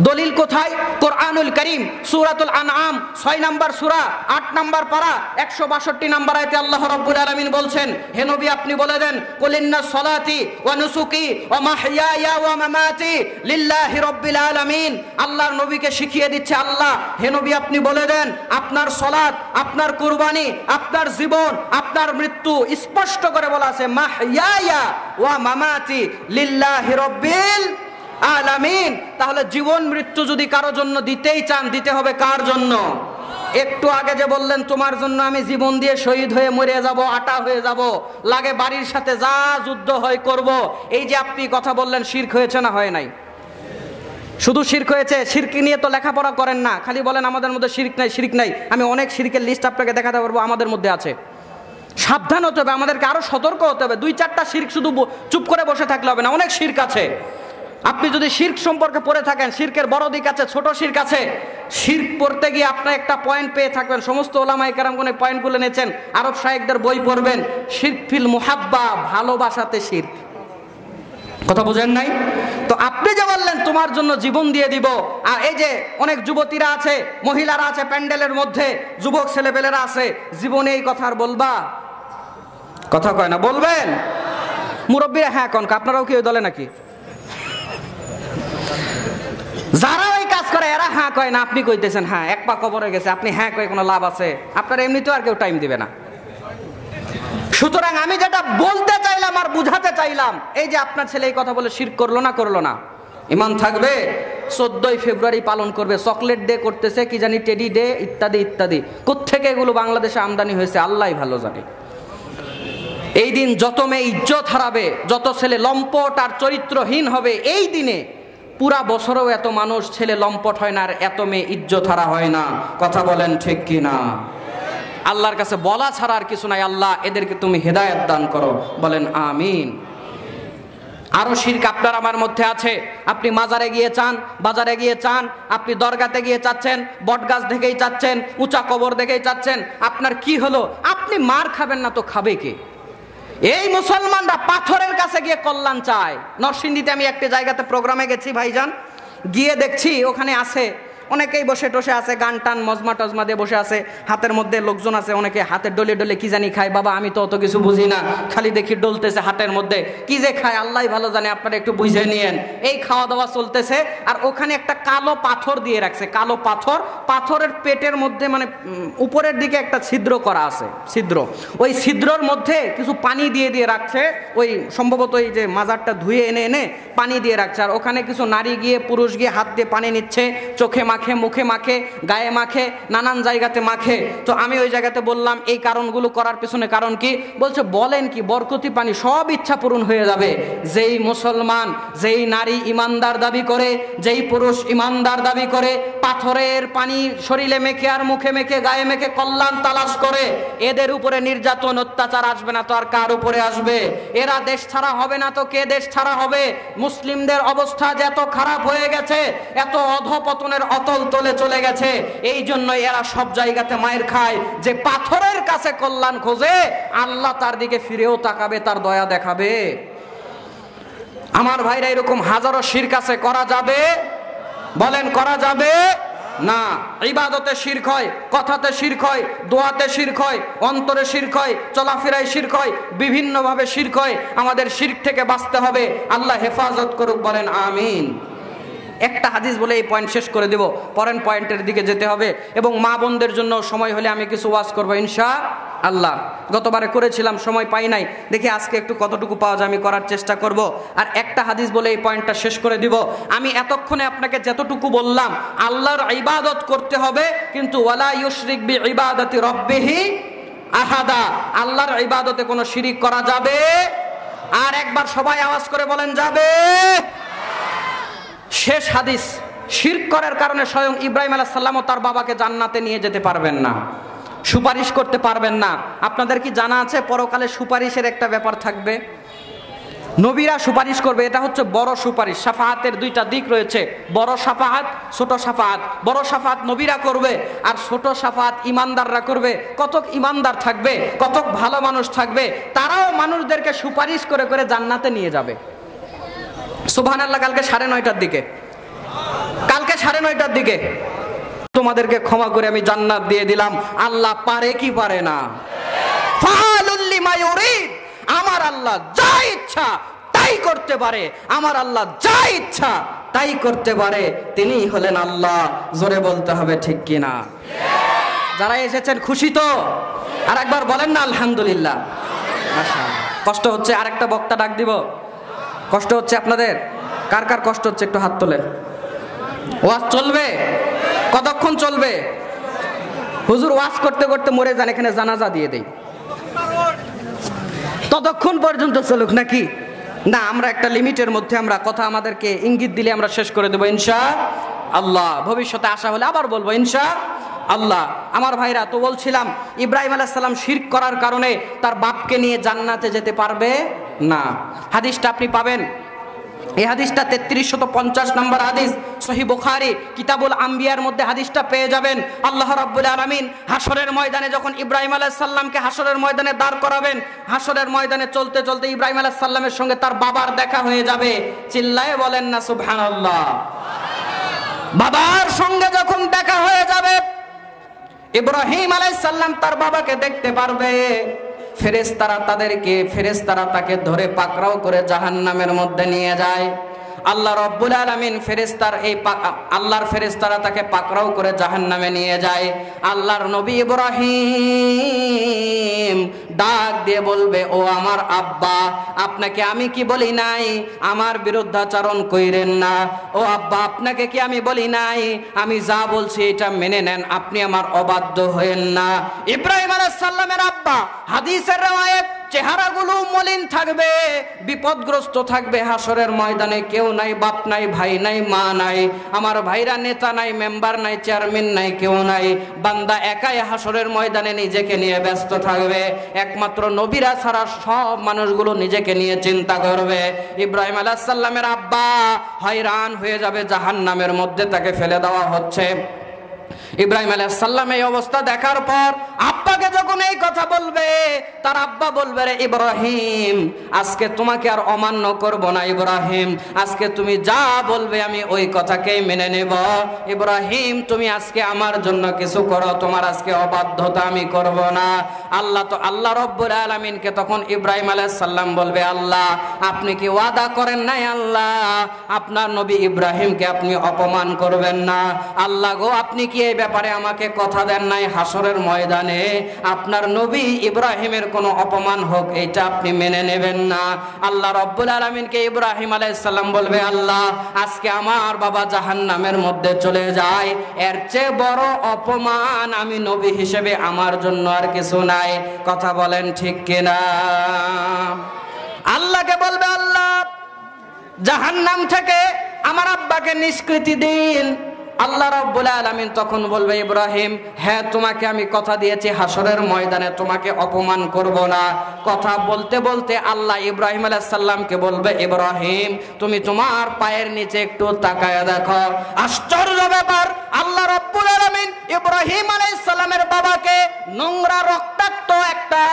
Speaker 2: দলিল কোথায়? কোরআনুল কারীম সূরাতুল আনআম 6 নম্বর সূরা 8 নম্বর পারা 162 নম্বর আয়াতে আল্লাহ রাব্বুল আলামিন বলছেন, হে নবী আপনি বলে দেন কুলিন্না সলাতি ওয়া নুসুকি ওয়া মাহইয়ায়া ওয়া মামাতি লিল্লাহি রাব্বিল আলামিন। আল্লাহর নবীকে শিখিয়ে দিচ্ছে আল্লাহ, হে নবী আপনি বলে দেন আপনার সালাত, আপনার কুরবানি, আপনার জীবন, আপনার মৃত্যু স্পষ্ট করে বলা আছে মাহইয়ায়া ওয়া মামাতি লিল্লাহি রাব্বিল আলামিন। তাহলে জীবন মৃত্যু যদি কারো জন্য দিতেই চান দিতে হবে কার জন্য? একটু আগে যে বললেন তোমার জন্য আমি জীবন দিয়ে শহীদ হয়ে মরে যাব, আটা হয়ে যাব, লাগে বাড়ির সাথে যা যুদ্ধ হয় করব, এই যে আপনি কথা বললেন শিরক হয়েছে না হয় নাই? শুধু শিরক হয়েছে? শিরক নিয়ে তো লেখাপড়া করেন না, খালি বলেন আমাদের মধ্যে শিরক নাই শিরক নাই। আমি অনেক শিরকের লিস্ট আপনাকে দেখাতে পারবো আমাদের মধ্যে আছে। সাবধান হতে হবে, আমাদেরকে আরো সতর্ক হতে হবে। 2-4টা শিরক শুধু চুপ করে বসে থাকলে হবে না, অনেক শিরক আছে। আপনি যদি শিরক সম্পর্কে পড়ে থাকেন, শিরকের বড় দিক আছে, ছোট শিরক আছে। শিরক পড়তে গিয়ে আপনি একটা পয়েন্ট পেয়ে থাকবেন, সমস্ত ওলামায়ে কেরামগণ এই পয়েন্টগুলো নিয়েছেন, আরব শায়েখদের বই পড়বেন। শিরক ফিল মুহাব্বা, ভালোবাসাতে শিরক। কথা বুঝেন নাই? তো আপনি যে বললেন তোমার জন্য জীবন দিয়ে দিব, আর এই যে অনেক যুবতীরা আছে, মহিলারা আছে প্যান্ডেলের মধ্যে, যুবক ছেলেপেলেরা আছে, জীবনে এই কথা আর বলবা? কথা কয় না, বলবেন? মুরব্বীরা হ্যাঁ কন, আপনারাও কি ওই দলে নাকি? যারা ওই কাজ করে এরা হ্যাঁ কয় না, আপনি কইতেছেন হ্যাঁ, এক পা কবরে গেছে, আপনি হ্যাঁ কয়ে কোনো লাভ আছে? আপনার এমনিতেও আর কেউ টাইম দিবে না। সুতরাং আমি যেটা বলতে চাইলাম আর বুঝাতে চাইলাম, এই যে আপনার ছেলে এই কথা বলে শিরক করলো না করলো না, ঈমান থাকবে? 14ই ফেব্রুয়ারি পালন করবে, চকলেট ডে করতেছে, কি জানি টেডি ডে ইত্যাদি ইত্যাদি। কোত্থেকে এগুলো বাংলাদেশে আমদানি হয়েছে আল্লাহই ভালো জানে। এই দিন যত মেয়ে ইজ্জত হারাবে, যত ছেলে লম্পট আর চরিত্রহীন হবে, এই দিনে পুরা বছরেও এত মানুষ ছেলে লম্পট হয় না আর এত মেয়ে ইজ্জত হারা হয় না। কথা বলেন ঠিক কি না? আল্লাহর কাছে বলা ছাড়া আর কিছু নাই, আল্লাহ এদেরকে তুমি হেদায়েত দান করো, বলেন আমিন। আরো শিরক আপনার আমার মধ্যে আছে। আপনি মাজারে গিয়ে চান, বাজারে গিয়ে চান, আপনি দরগাতে গিয়ে চাচ্ছেন, বটগাছ দেখেই চাচ্ছেন, উঁচা কবর দেখেই চাচ্ছেন। আপনার কি হলো? আপনি মার খাবেন না তো খাবে কে? এই মুসলমানরা পাথরের কাছে গিয়ে কল্যাণ চায়। নরসিংদীতে আমি একটা জায়গাতে প্রোগ্রামে গেছি ভাইজান, গিয়ে দেখছি ওখানে আছে অনেকেই বসে টসে আছে, গান টান মজমা টজমা দিয়ে বসে আছে, হাতের মধ্যে লোকজন আছে, অনেকে হাতে ডলে ডলে কি জানি খায়। বাবা আমি তো অত কিছু বুঝি না, খালি দেখি ডলতেছে হাতের মধ্যে, কি যে খায় আল্লাহই ভালো জানে, আপনারা একটু বুঝে নিয়েন। এই খাওয়া দাওয়া চলতেছে, আর ওখানে একটা কালো পাথর দিয়ে রাখছে, কালো পাথর, পাথরের পেটের মধ্যে মানে উপরের দিকে একটা ছিদ্র করা আছে, ছিদ্র, ওই ছিদ্রর মধ্যে কিছু পানি দিয়ে দিয়ে রাখছে, ওই সম্ভবত এই যে মাজারটা ধুয়ে এনে এনে পানি দিয়ে রাখছে। আর ওখানে কিছু নারী গিয়ে পুরুষ গিয়ে হাত দিয়ে পানি নিচ্ছে, চোখে মাখে, মুখে মাখে, গায়ে মাখে, নানান জায়গাতে মাখে। তো আমি ওই জায়গাতে বললাম এই কারণগুলো করার পেছনে কারণ কি? বলছে বলেন কি, বরকতি পানি, সব ইচ্ছা পূরণ হয়ে যাবে। যেই মুসলমান, যেই নারী ইমানদার দাবি করে, যেই পুরুষ ইমানদার দাবি করে, পাথরের পানি শরীরে মেখে আর মুখে মেখে গায়ে মেখে কল্যাণ তালাশ করে, এদের উপরে নির্যাতন অত্যাচার আসবে না তো আর কার উপরে আসবে? এরা দেশ ছাড়া হবে না তো কে দেশ ছাড়া হবে? মুসলিমদের অবস্থা যে এত খারাপ হয়ে গেছে, এত অধপতনের অতল তলে চলে গেছে, এই জন্য এরা সব জায়গাতে মায়ের খায়। যে পাথরের কাছে কল্যাণ খোঁজে, আল্লাহ তার দিকে ফিরেও তাকাবে, তার দয়া দেখাবে। আমার ভাইরা এরকম হাজারো শিরক আছে, করা যাবে? বলেন করা যাবে না? ইবাদতে শিরক হয়, কথাতে শিরক হয়, দোয়াতে শিরক হয়, অন্তরে শিরক হয়, চলাফেরায় শিরক হয়, বিভিন্নভাবে শিরক হয়। আমাদের শিরক থেকে বাঁচতে হবে, আল্লাহ হেফাজত করুক, বলেন আমিন। একটা হাদিস বলে এই পয়েন্ট শেষ করে দেব, পরের পয়েন্টের দিকে যেতে হবে। এবং মা বোনদের জন্য সময় হলে আমি কিছু ওয়াজ করবো ইনশাআল্লাহ। গতবারে করেছিলাম, সময় পাই নাই, দেখি আজকে একটু কতটুকু পাওয়া যায় আমি করার চেষ্টা করব। আর একটা হাদিস বলে এই পয়েন্টটা শেষ করে দিব। আমি এতক্ষণে আপনাকে যতটুকু বললাম, আল্লাহর ইবাদত করতে হবে, কিন্তু ওয়ালা ইউশরিক বি ইবাদাতি রাব্বিহি আহাদা, আল্লাহর ইবাদতে কোনো শিরিক করা যাবে। আর একবার সবাই আওয়াজ করে বলেন যাবে। শেষ হাদিস, শিরক করার কারণে স্বয়ং ইব্রাহিম আলাইহিস সালামও তার বাবাকে জান্নাতে নিয়ে যেতে পারবেন না, সুপারিশ করতে পারবেন না। আপনাদের কি জানা আছে পরকালে সুপারিশের একটা ব্যাপার থাকবে? নবীরা সুপারিশ করবে, এটা হচ্ছে বড় সুপারিশ। শাফাআতের দুইটা দিক রয়েছে, বড় শাফাআত, ছোট শাফাআত। বড় শাফাআত নবীরা করবে, আর ছোট শাফাআত ইমানদাররা করবে। কতক ইমানদার থাকবে, কতক ভালো মানুষ থাকবে, তারাও মানুষদেরকে সুপারিশ করে করে জান্নাতে নিয়ে যাবে। সুবহানাল্লাহ। কালকে 9:30টার দিকে, কালকে 9:30টার দিকে তোমাদেরকে ক্ষমা করে আমি জান্নাত দিয়ে দিলাম। আল্লাহ পারে কি পারে না? ফাআলুল লিমা ইউরিদ, আমার আল্লাহ যা ইচ্ছা তাই করতে পারে, আমার আল্লাহ যা ইচ্ছা তাই করতে পারে, তিনিই হলেন আল্লাহ। জোরে বলতে হবে ঠিক কিনা? যারা এসেছেন খুশি তো? আর একবার বলেন না আলহামদুলিল্লাহ। মাশাআল্লাহ। কষ্ট হচ্ছে? আরেকটা বক্তা ডাক দিব। কষ্ট হচ্ছে আপনাদের? কার কার কষ্ট হচ্ছে একটু হাত তোলেন। ওয়াজ চলবে? কতক্ষণ চলবে? হুজুর ওয়াজ করতে করতে মরে যান, এখানে জানাজা দিয়ে দেই, ততক্ষণ পর্যন্ত চলুক নাকি? না, আমরা একটা লিমিটের মধ্যে আমরা কথা, আমাদেরকে ইঙ্গিত দিলে আমরা শেষ করে দেবো ইনশাআল্লাহ। ভবিষ্যতে আসা হলে আবার বলবো ইনশাআল্লাহ। আমার ভাইরা, তো বলছিলাম ইব্রাহিম আলাইহিস সালাম শিরক করার কারণে তার বাপকে নিয়ে জান্নাতে যেতে পারবে না। হাদিসটা আপনি পাবেন, এই হাদিসটা 3350 নম্বর হাদিস, সহিহ বুখারী কিতাবুল আম্বিয়ার মধ্যে হাদিসটা পেয়ে যাবেন। আল্লাহ রাব্বুল আলামিন হাসরের ময়দানে যখন ইব্রাহিম আলাইহিস সালামকে হাসরের ময়দানে দাঁড় করাবেন, হাসরের ময়দানে চলতে চলতে ইব্রাহিম আলাইহিস সালামের সঙ্গে তার বাবার দেখা হয়ে যাবে। চিল্লায়ে বলেন না সুবহানাল্লাহ। বাবার সঙ্গে যখন দেখা হয়ে যাবে, ইব্রাহিম আলাইহিস সালাম তার বাবাকে দেখতে পারবে। ফেরেশতারা তাকে ধরে পাকড়াও করে জাহান্নামের মধ্যে নিয়ে যায়। আল্লাহ রাব্বুল আলামিন আল্লাহর ফেরেশতারা তাকে পাকড়াও করে জাহান্নামে নিয়ে যায়। আল্লাহর নবী ইব্রাহিম ডাক দিয়ে বলবে, ও আমার আব্বা, আপনাকে আমি কি বলি নাই আমার বিরুদ্ধাচরণ কইরেন না? ও আব্বা, আপনাকে কি আমি বলি নাই আমি যা বলছি এটা মেনে নেন, আপনি আমার অবাধ্য হয়েন না? ইব্রাহিম আলাইহিস সালামের আব্বা, হাদিসের রওয়ায়াত, চেহারাগুলো মলিন থাকবে, বিপদগ্রস্ত থাকবে। হাসরের ময়দানে কেউ নাই, বাপ নাই, ভাই নাই, মা নাই, আমার ভাইরা নেতা নাই, মেম্বার নাই, চেয়ারম্যান নাই, কেউ নাই। বান্দা একাই হাসরের ময়দানে নিজেকে নিয়ে ব্যস্ত থাকবে। একমাত্র নবীরা ছাড়া সব মানুষগুলো নিজেকে নিয়ে চিন্তা করবে। ইব্রাহিম আলাইহিস সালামের আব্বা হয়রান হয়ে যাবে, জাহান্নামের মধ্যে তাকে ফেলে দেওয়া হচ্ছে। ইব্রাহিম আলাইহিস সালাম এই অবস্থা দেখার পর আব্বাকে যখন এই কথা বলবে, তার আব্বা বলবে, রে ইব্রাহিম, আজকে তোমাকে আর অমান্য করব না। ইব্রাহিম, আজকে তুমি যা বলবে আমি ওই কথাকেই মেনে নেব। ইব্রাহিম, তুমি আজকে আমার জন্য কিছু করো, তোমার আজকে অবাধ্যতা আমি করব না। আল্লাহ রব্বুল আলামিনকে তখন ইব্রাহিম আলাইহিস সালাম বলবে, আল্লাহ, আপনি কি ওয়াদা করেন নাই আল্লাহ আপনার নবী ইব্রাহিমকে আপনি অপমান করবেন না? আল্লাহ গো, আপনি কি এই ব্যাপারে আমাকে কথা দেন নাই হাসরের ময়দানে আপনার নবী ইব্রাহিমের কোনো অপমান হোক এটা আপনি মেনে নেবেন না? আল্লাহ রব্বুল আলামিনকে ইব্রাহিম আলাইহিস সালাম বলবে, আল্লাহ, আজকে আমার বাবা জাহান্নামের মধ্যে চলে যায়, এর চেয়ে বড় অপমান আমি নবী হিসেবে আমার জন্য আর কিছু নাই। কথা বলেন ঠিক কিনা? আল্লাহকে বলবে, আল্লাহ, জাহান্নাম থেকে আমার আব্বাকে নিষ্কৃতি দিন। আল্লাহ রাব্বুল আলামিন তখন বলবে, ইব্রাহিম, হ্যাঁ, তোমাকে আমি কথা দিয়েছি হাসরের ময়দানে তোমাকে অপমান করব না। কথা বলতে বলতে আল্লাহ ইব্রাহিম আলাইহিস সালামকে বলবে, ইব্রাহিম, তুমি তোমার পায়ের নিচে একটু তাকায়া দেখো। আশ্চর্য ব্যাপার, আল্লাহ রাব্বুল আলামিন ইব্রাহিম আলাইহিস সালামের বাবাকে নোংরা রক্তাক্ত একটা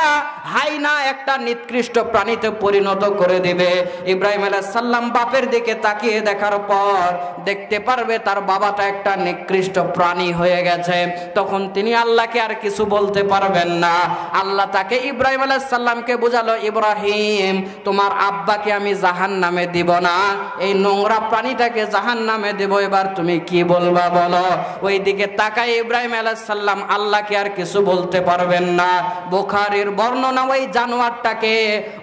Speaker 2: হাইনা একটা নিকৃষ্ট প্রাণীতে পরিণত করে দিবে। ইব্রাহিম আলাইহিস সালাম বাপের দিকে তাকিয়ে দেখার পর দেখতে পারবে তার বাবাটা একটা নিকৃষ্ট প্রাণী হয়ে গেছে। তখন তিনি আল্লাহকে আর কিছু বলতে পারবেন না। আল্লাহ তাকে ইব্রাহিম আলাইহিস সালামকে বোঝালো, ইব্রাহিম তোমার আব্বাকে আমি জাহান্নামে দিব না, এই নোংরা প্রাণীটাকে জাহান্নামে দেব, এবার তুমি কি বলবা বলো। ওই দিকে তাকায় ইব্রাহিম আলাইহিস সালাম আল্লাহকে আর কিছু বলতে পারবেন না। বুখারীর বর্ণনা ওই জানোয়ারটাকে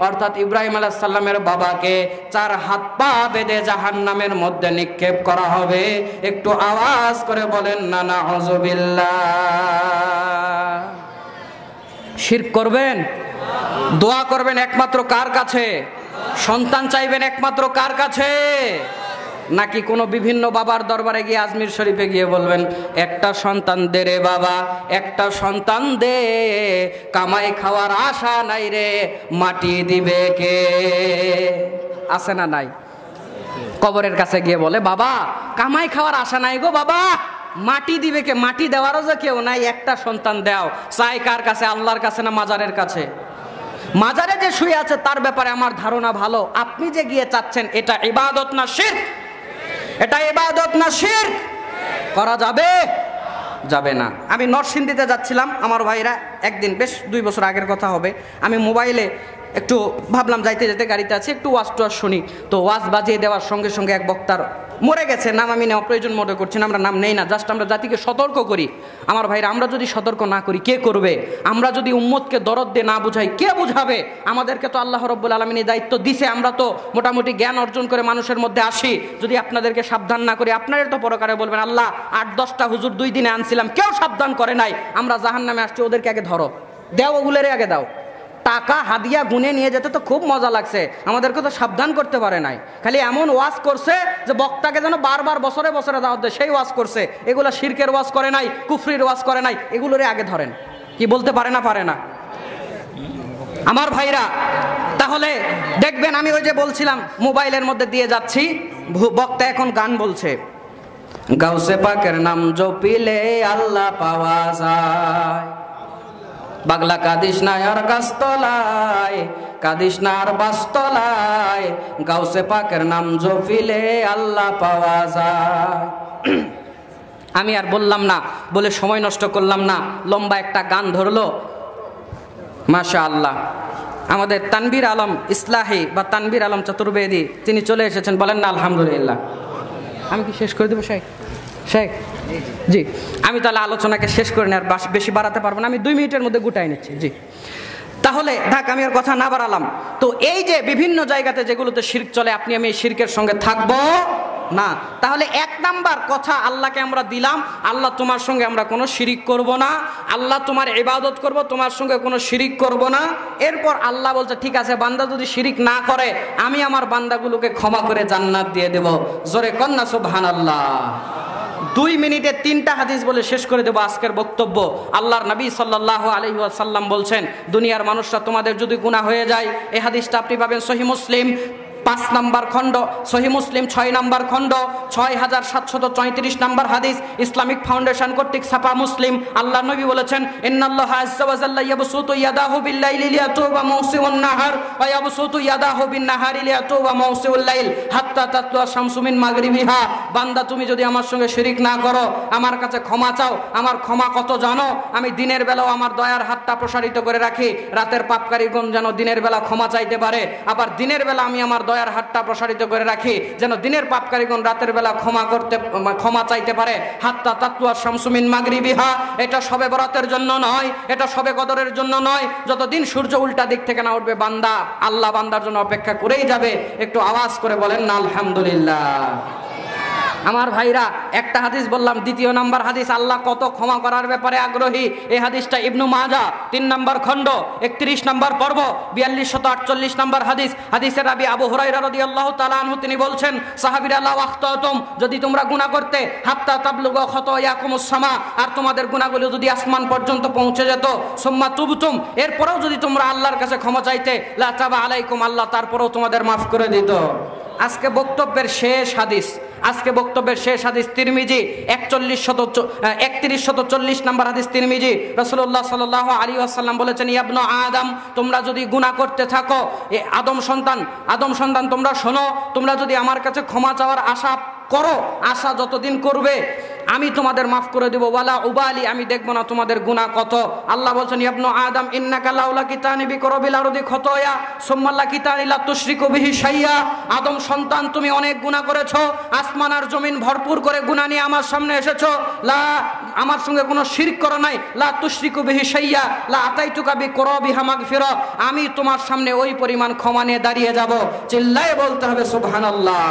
Speaker 2: অর্থাৎ ইব্রাহিম আলাইহিস সালামের বাবাকে 4 হাত পা বেঁধে জাহান্নামের মধ্যে নিক্ষেপ করা হবে। একটু আওয়াজ করে বলেন না নাউযুবিল্লাহ। শিরক করবেন, দোয়া করবেন একমাত্র কার কাছে? সন্তান চাইবেন একমাত্র কার কাছে? নাকি কোনো বিভিন্ন বাবার দরবারে গিয়ে আজমির শরীফে গিয়ে বলবেন একটা সন্তান দে রে বাবা, একটা সন্তান দে, কামাই খাওয়ার আশা নাই রে, মাটি দিবে কে? আছে না নাই? কবরের কাছে গিয়ে বলে বাবা কামাই খাওয়ার আশা নাই গো বাবা, মাটি দিবে কে? মাটি দেওয়ারও যে কেউ নাই, একটা সন্তান দাও। চাই কার কাছে? আল্লাহর কাছে না মাজারের কাছে? মাজারে যে শুয়ে আছে তার ব্যাপারে আমার ধারণা ভালো। আপনি যে গিয়ে চাচ্ছেন এটা ইবাদত না শিরক? এটা ইবাদত না শিরক? করা যাবে? যাবে না। আমি নরসিংদীতে যাচ্ছিলাম, আমার ভাইরা একদিন, বেশ 2 বছর আগের কথা হবে, আমি মোবাইলে একটু ভাবলাম যাইতে যেতে গাড়িতে আছি একটু ওয়াজ টোয়াজ শুনি। তো ওয়াজ বাজিয়ে দেওয়ার সঙ্গে সঙ্গে এক বক্তার মরে গেছে, নাম আমি নেওয়া প্রয়োজন মনে করছি না, আমরা নাম নেই না, জাস্ট আমরা জাতিকে সতর্ক করি। আমার ভাইরা আমরা যদি সতর্ক না করি কে করবে? আমরা যদি উম্মতকে দরদ দিয়ে না বুঝাই কে বুঝাবে? আমাদেরকে তো আল্লাহ রাব্বুল আলামিন এই দায়িত্ব দিছে, আমরা তো মোটামুটি জ্ঞান অর্জন করে মানুষের মধ্যে আসি। যদি আপনাদেরকে সাবধান না করি, আপনারা তো পরকারে বলবেন আল্লাহ 8-10টা হুজুর 2 দিনে আনছিলাম, কেউ সাবধান করে নাই, আমরা জাহান্নামে আসছি, ওদেরকে আগে ধরো, দেও, ওগুলোরে আগে দাও। টাকা হাদিয়া গুনে নিয়ে যেতে তো খুব মজা লাগছে, আমাদেরকে তো সাবধান করতে পারে নাই, খালি এমন ওয়াজ করছে যে বক্তাকে যেন বারবার বছরে বছরে দাওয়াত দেয়, সেই ওয়াজ করছে। এগুলো শিরকের ওয়াজ করে নাই, কুফরির ওয়াজ করে নাই, এগুলোরে আগে ধরেন। কি বলতে পারে না? পারে না আমার ভাইরা। তাহলে দেখবেন আমি ওই যে বলছিলাম মোবাইলের মধ্যে দিয়ে যাচ্ছি, বক্তা এখন গান বলছে, গাউসে পাকের নাম জপিলে আল্লাহ পাওয়া যায়, বাগলা কাদিস না আর গাছতলায়, কাদিস না আর বাসতলায়, গাউসে পাকের নাম জপিলে আল্লাহ পাওয়া যায়। আমি আর বললাম না, বলে সময় নষ্ট করলাম না, লম্বা একটা গান ধরলো। মাশাআল্লাহ, আমাদের তানবীর আলম ইসলাহি বা তানবীর আলম চতুর্বেদী তিনি চলে এসেছেন, বলেন না আলহামদুলিল্লাহ। আমি কি শেষ করে দেবো শেখ? শেখ জি, আমি তাহলে আলোচনাকে শেষ করে নিই, আর বেশি বাড়াতে পারবো না, আমি 2 মিনিটের মধ্যে গুটাই নিচ্ছি। জি, তাহলে থাক, আমি আর কথা না বাড়ালাম। তো এই যে বিভিন্ন জায়গাতে যেগুলোতে শিরক চলে, আপনি আমি এই শিরকের সঙ্গে থাকবো না। তাহলে 1 নাম্বার কথা আল্লাহকে আমরা দিলাম, আল্লাহ তোমার সঙ্গে আমরা কোনো শিরিক করব না, আল্লাহ তোমার ইবাদত করব, তোমার সঙ্গে কোনো শিরিক করব না। এরপর আল্লাহ বলছে ঠিক আছে, বান্দা যদি শিরিক না করে আমি আমার বান্দাগুলোকে ক্ষমা করে জান্নাত দিয়ে দেব। জোরে কন্না সুবহানাল্লাহ। 2 মিনিটে 3টা হাদিস বলে শেষ করে দেব আজকের বক্তব্য। আল্লাহর নবী সাল্লাল্লাহু আলাইহি ওয়াসাল্লাম বলছেন, দুনিয়ার মানুষরা তোমাদের যদি গুনাহ হয়ে যায়, এই হাদিসটা আপনি পাবেন সহিহ মুসলিম 5 নম্বর খণ্ড, সহিহ মুসলিম 6 নম্বর খণ্ড, 6734 নম্বর হাদিস, ইসলামিক ফাউন্ডেশন কর্তৃক ছাপা মুসলিম। আল্লাহ নবী বলেছেন, ইন্নাল্লাহা আযজা ওয়া জাল্লা ইয়াবসুতু ইয়াদাহু বিল-লাইলি লিয়াতুবা মাউসিউন নাহার ওয়া ইয়াবসুতু ইয়াদাহু বিন-নাহারি লিয়াতুবা মাউসিউল লাইল হাত্তা তাতলুয়া শামসু মিন মাগরিবিহা। বান্দা তুমি যদি আমার সঙ্গে শিরিক না করো, আমার কাছে ক্ষমা চাও। আমার ক্ষমা কত জানো? আমি দিনের বেলাও আমার দয়ার হাতটা প্রসারিত করে রাখি, রাতের পাপকারীগণ যেন দিনের বেলা ক্ষমা চাইতে পারে। আবার দিনের বেলা আমি আমার দয়ার হাতটা প্রসারিত করে রাখি যেন দিনের পাপকারীগণ রাতের বেলা ক্ষমা চাইতে পারে। হাত্তা তাতলুয়া শামসু মিন মাগরিবিহা। এটা শবে বরাতের জন্য নয়, এটা শবে কদরের জন্য নয়। যতদিন সূর্য উল্টা দিক থেকে না উঠবে, বান্দা আল্লাহ বান্দার জন্য অপেক্ষা করেই যাবে। একটু আওয়াজ করে বলেন না আলহামদুলিল্লাহ। আমার ভাইরা, একটা হাদিস বললাম, 2 নম্বর হাদিস, আল্লাহ কত ক্ষমা করার ব্যাপারে আগ্রহী। এই হাদিসটা ইবনু মাজাহ 3 নম্বর খণ্ড 31 নম্বর পর্ব 4248 নম্বর হাদিস। হাদিসের রাবী আবু হুরায়রা রাদিয়াল্লাহু তাআলা আনহু তিনি বলছেন, সাহাবীরা লা ওয়াখতাতুম, যদি তোমরা গুনাহ করতে, হাত্তা তাবলুগা খাতায়াকুমুস সামা, আর তোমাদের গুনাহগুলো যদি আসমান পর্যন্ত পৌঁছে যেত, সুম্মা তুবতুম, এরপরেও যদি তোমরা আল্লাহর কাছে ক্ষমা চাইতে, লা তাবা আলাইকুম, আল্লাহ তারপরেও তোমাদের মাফ করে দিত। আজকে বক্তব্যের শেষ হাদিস, আজকে বক্তব্যের শেষ হাদিস তিরমিজি 3140 নম্বর হাদিস তিরমিজি। রাসূলুল্লাহ সাল্লাল্লাহু আলাইহি ওয়াসাল্লাম বলেছেন, ইবনু আদম, তোমরা যদি গুনাহ করতে থাকো, আদম সন্তান তোমরা শোনো, তোমরা যদি আমার কাছে ক্ষমা চাওয়ার আশা করো, আশা যতদিন করবে আমি তোমাদের মাফ করে দেব, ওয়ালা উবালি, আমি দেখব না তোমাদের গুনাহ কত। আল্লাহ বলছেন, ইবনু আদম ইন্নাকা লাউলাকিতানি বিকরবিল আরদি খতায়া সুম্মা লাকিতানি লা তুশরিকু বিহি শাইয়া। আদম সন্তান, তুমি অনেক গুনাহ করেছো, আসমান আর জমিন ভরপুর করে গুনাহ নিয়ে আমার সামনে এসেছো, আমার সঙ্গে কোনো শিরক করো নাই, লা তুশরিকু বিহি শাইয়া লা আতাইতুকা বিকরবিহা মাগফিরা, আমি তোমার সামনে ওই পরিমাণ ক্ষমা নিয়ে দাঁড়িয়ে যাব। চিল্লায়ে বলতে হবে সুবহানাল্লাহ।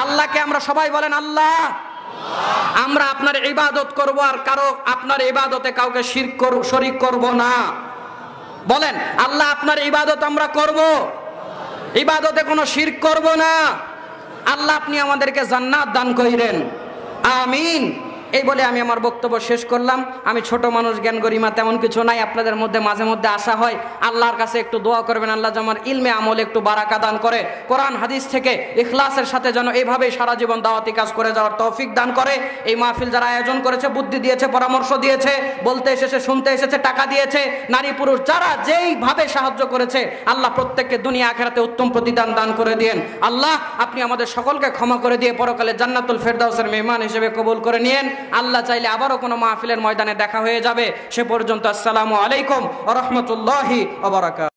Speaker 2: আল্লাহকে আমরা সবাই বলেন আল্লাহ। আমরা আপনার ইবাদত করব, আর কারো আপনার ইবাদতে কাউকে শরীক করব না। বলেন, আল্লাহ আপনার ইবাদত আমরা করব, ইবাদতে কোনো শিরক করব না। আল্লাহ আপনি আমাদেরকে জান্নাত দান কইরেন, আমিন। এই বলে আমি আমার বক্তব্য শেষ করলাম। আমি ছোট মানুষ, জ্ঞান গরিমা তেমন কিছু নাই। আপনাদের মধ্যে মাঝে মধ্যে আসা হয়, আল্লাহর কাছে একটু দোয়া করবেন, আল্লাহ যেন আমার ইলমে আমলে একটু বারাকা দান করে, কোরআন হাদিস থেকে ইখলাসের সাথে যেন এইভাবেই সারা জীবন দাওয়াতি কাজ করে যাওয়ার তৌফিক দান করে। এই মাহফিল যারা আয়োজন করেছে, বুদ্ধি দিয়েছে, পরামর্শ দিয়েছে, বলতে এসেছে, শুনতে এসেছে, টাকা দিয়েছে, নারী পুরুষ যারা যেইভাবে সাহায্য করেছে, আল্লাহ প্রত্যেককে দুনিয়া আখিরাতে উত্তম প্রতিদান দান করে দিয়েন। আল্লাহ আপনি আমাদের সকলকে ক্ষমা করে দিয়ে পরকালে জান্নাতুল ফেরদাউসের মেহমান হিসেবে কবুল করে নিয়েন। আল্লাহ চাইলে আবারও কোনো মাহফিলের ময়দানে দেখা হয়ে যাবে। সে পর্যন্ত আসসালামু আলাইকুম ওয়া রাহমাতুল্লাহি ওয়া বারাকাতুহু।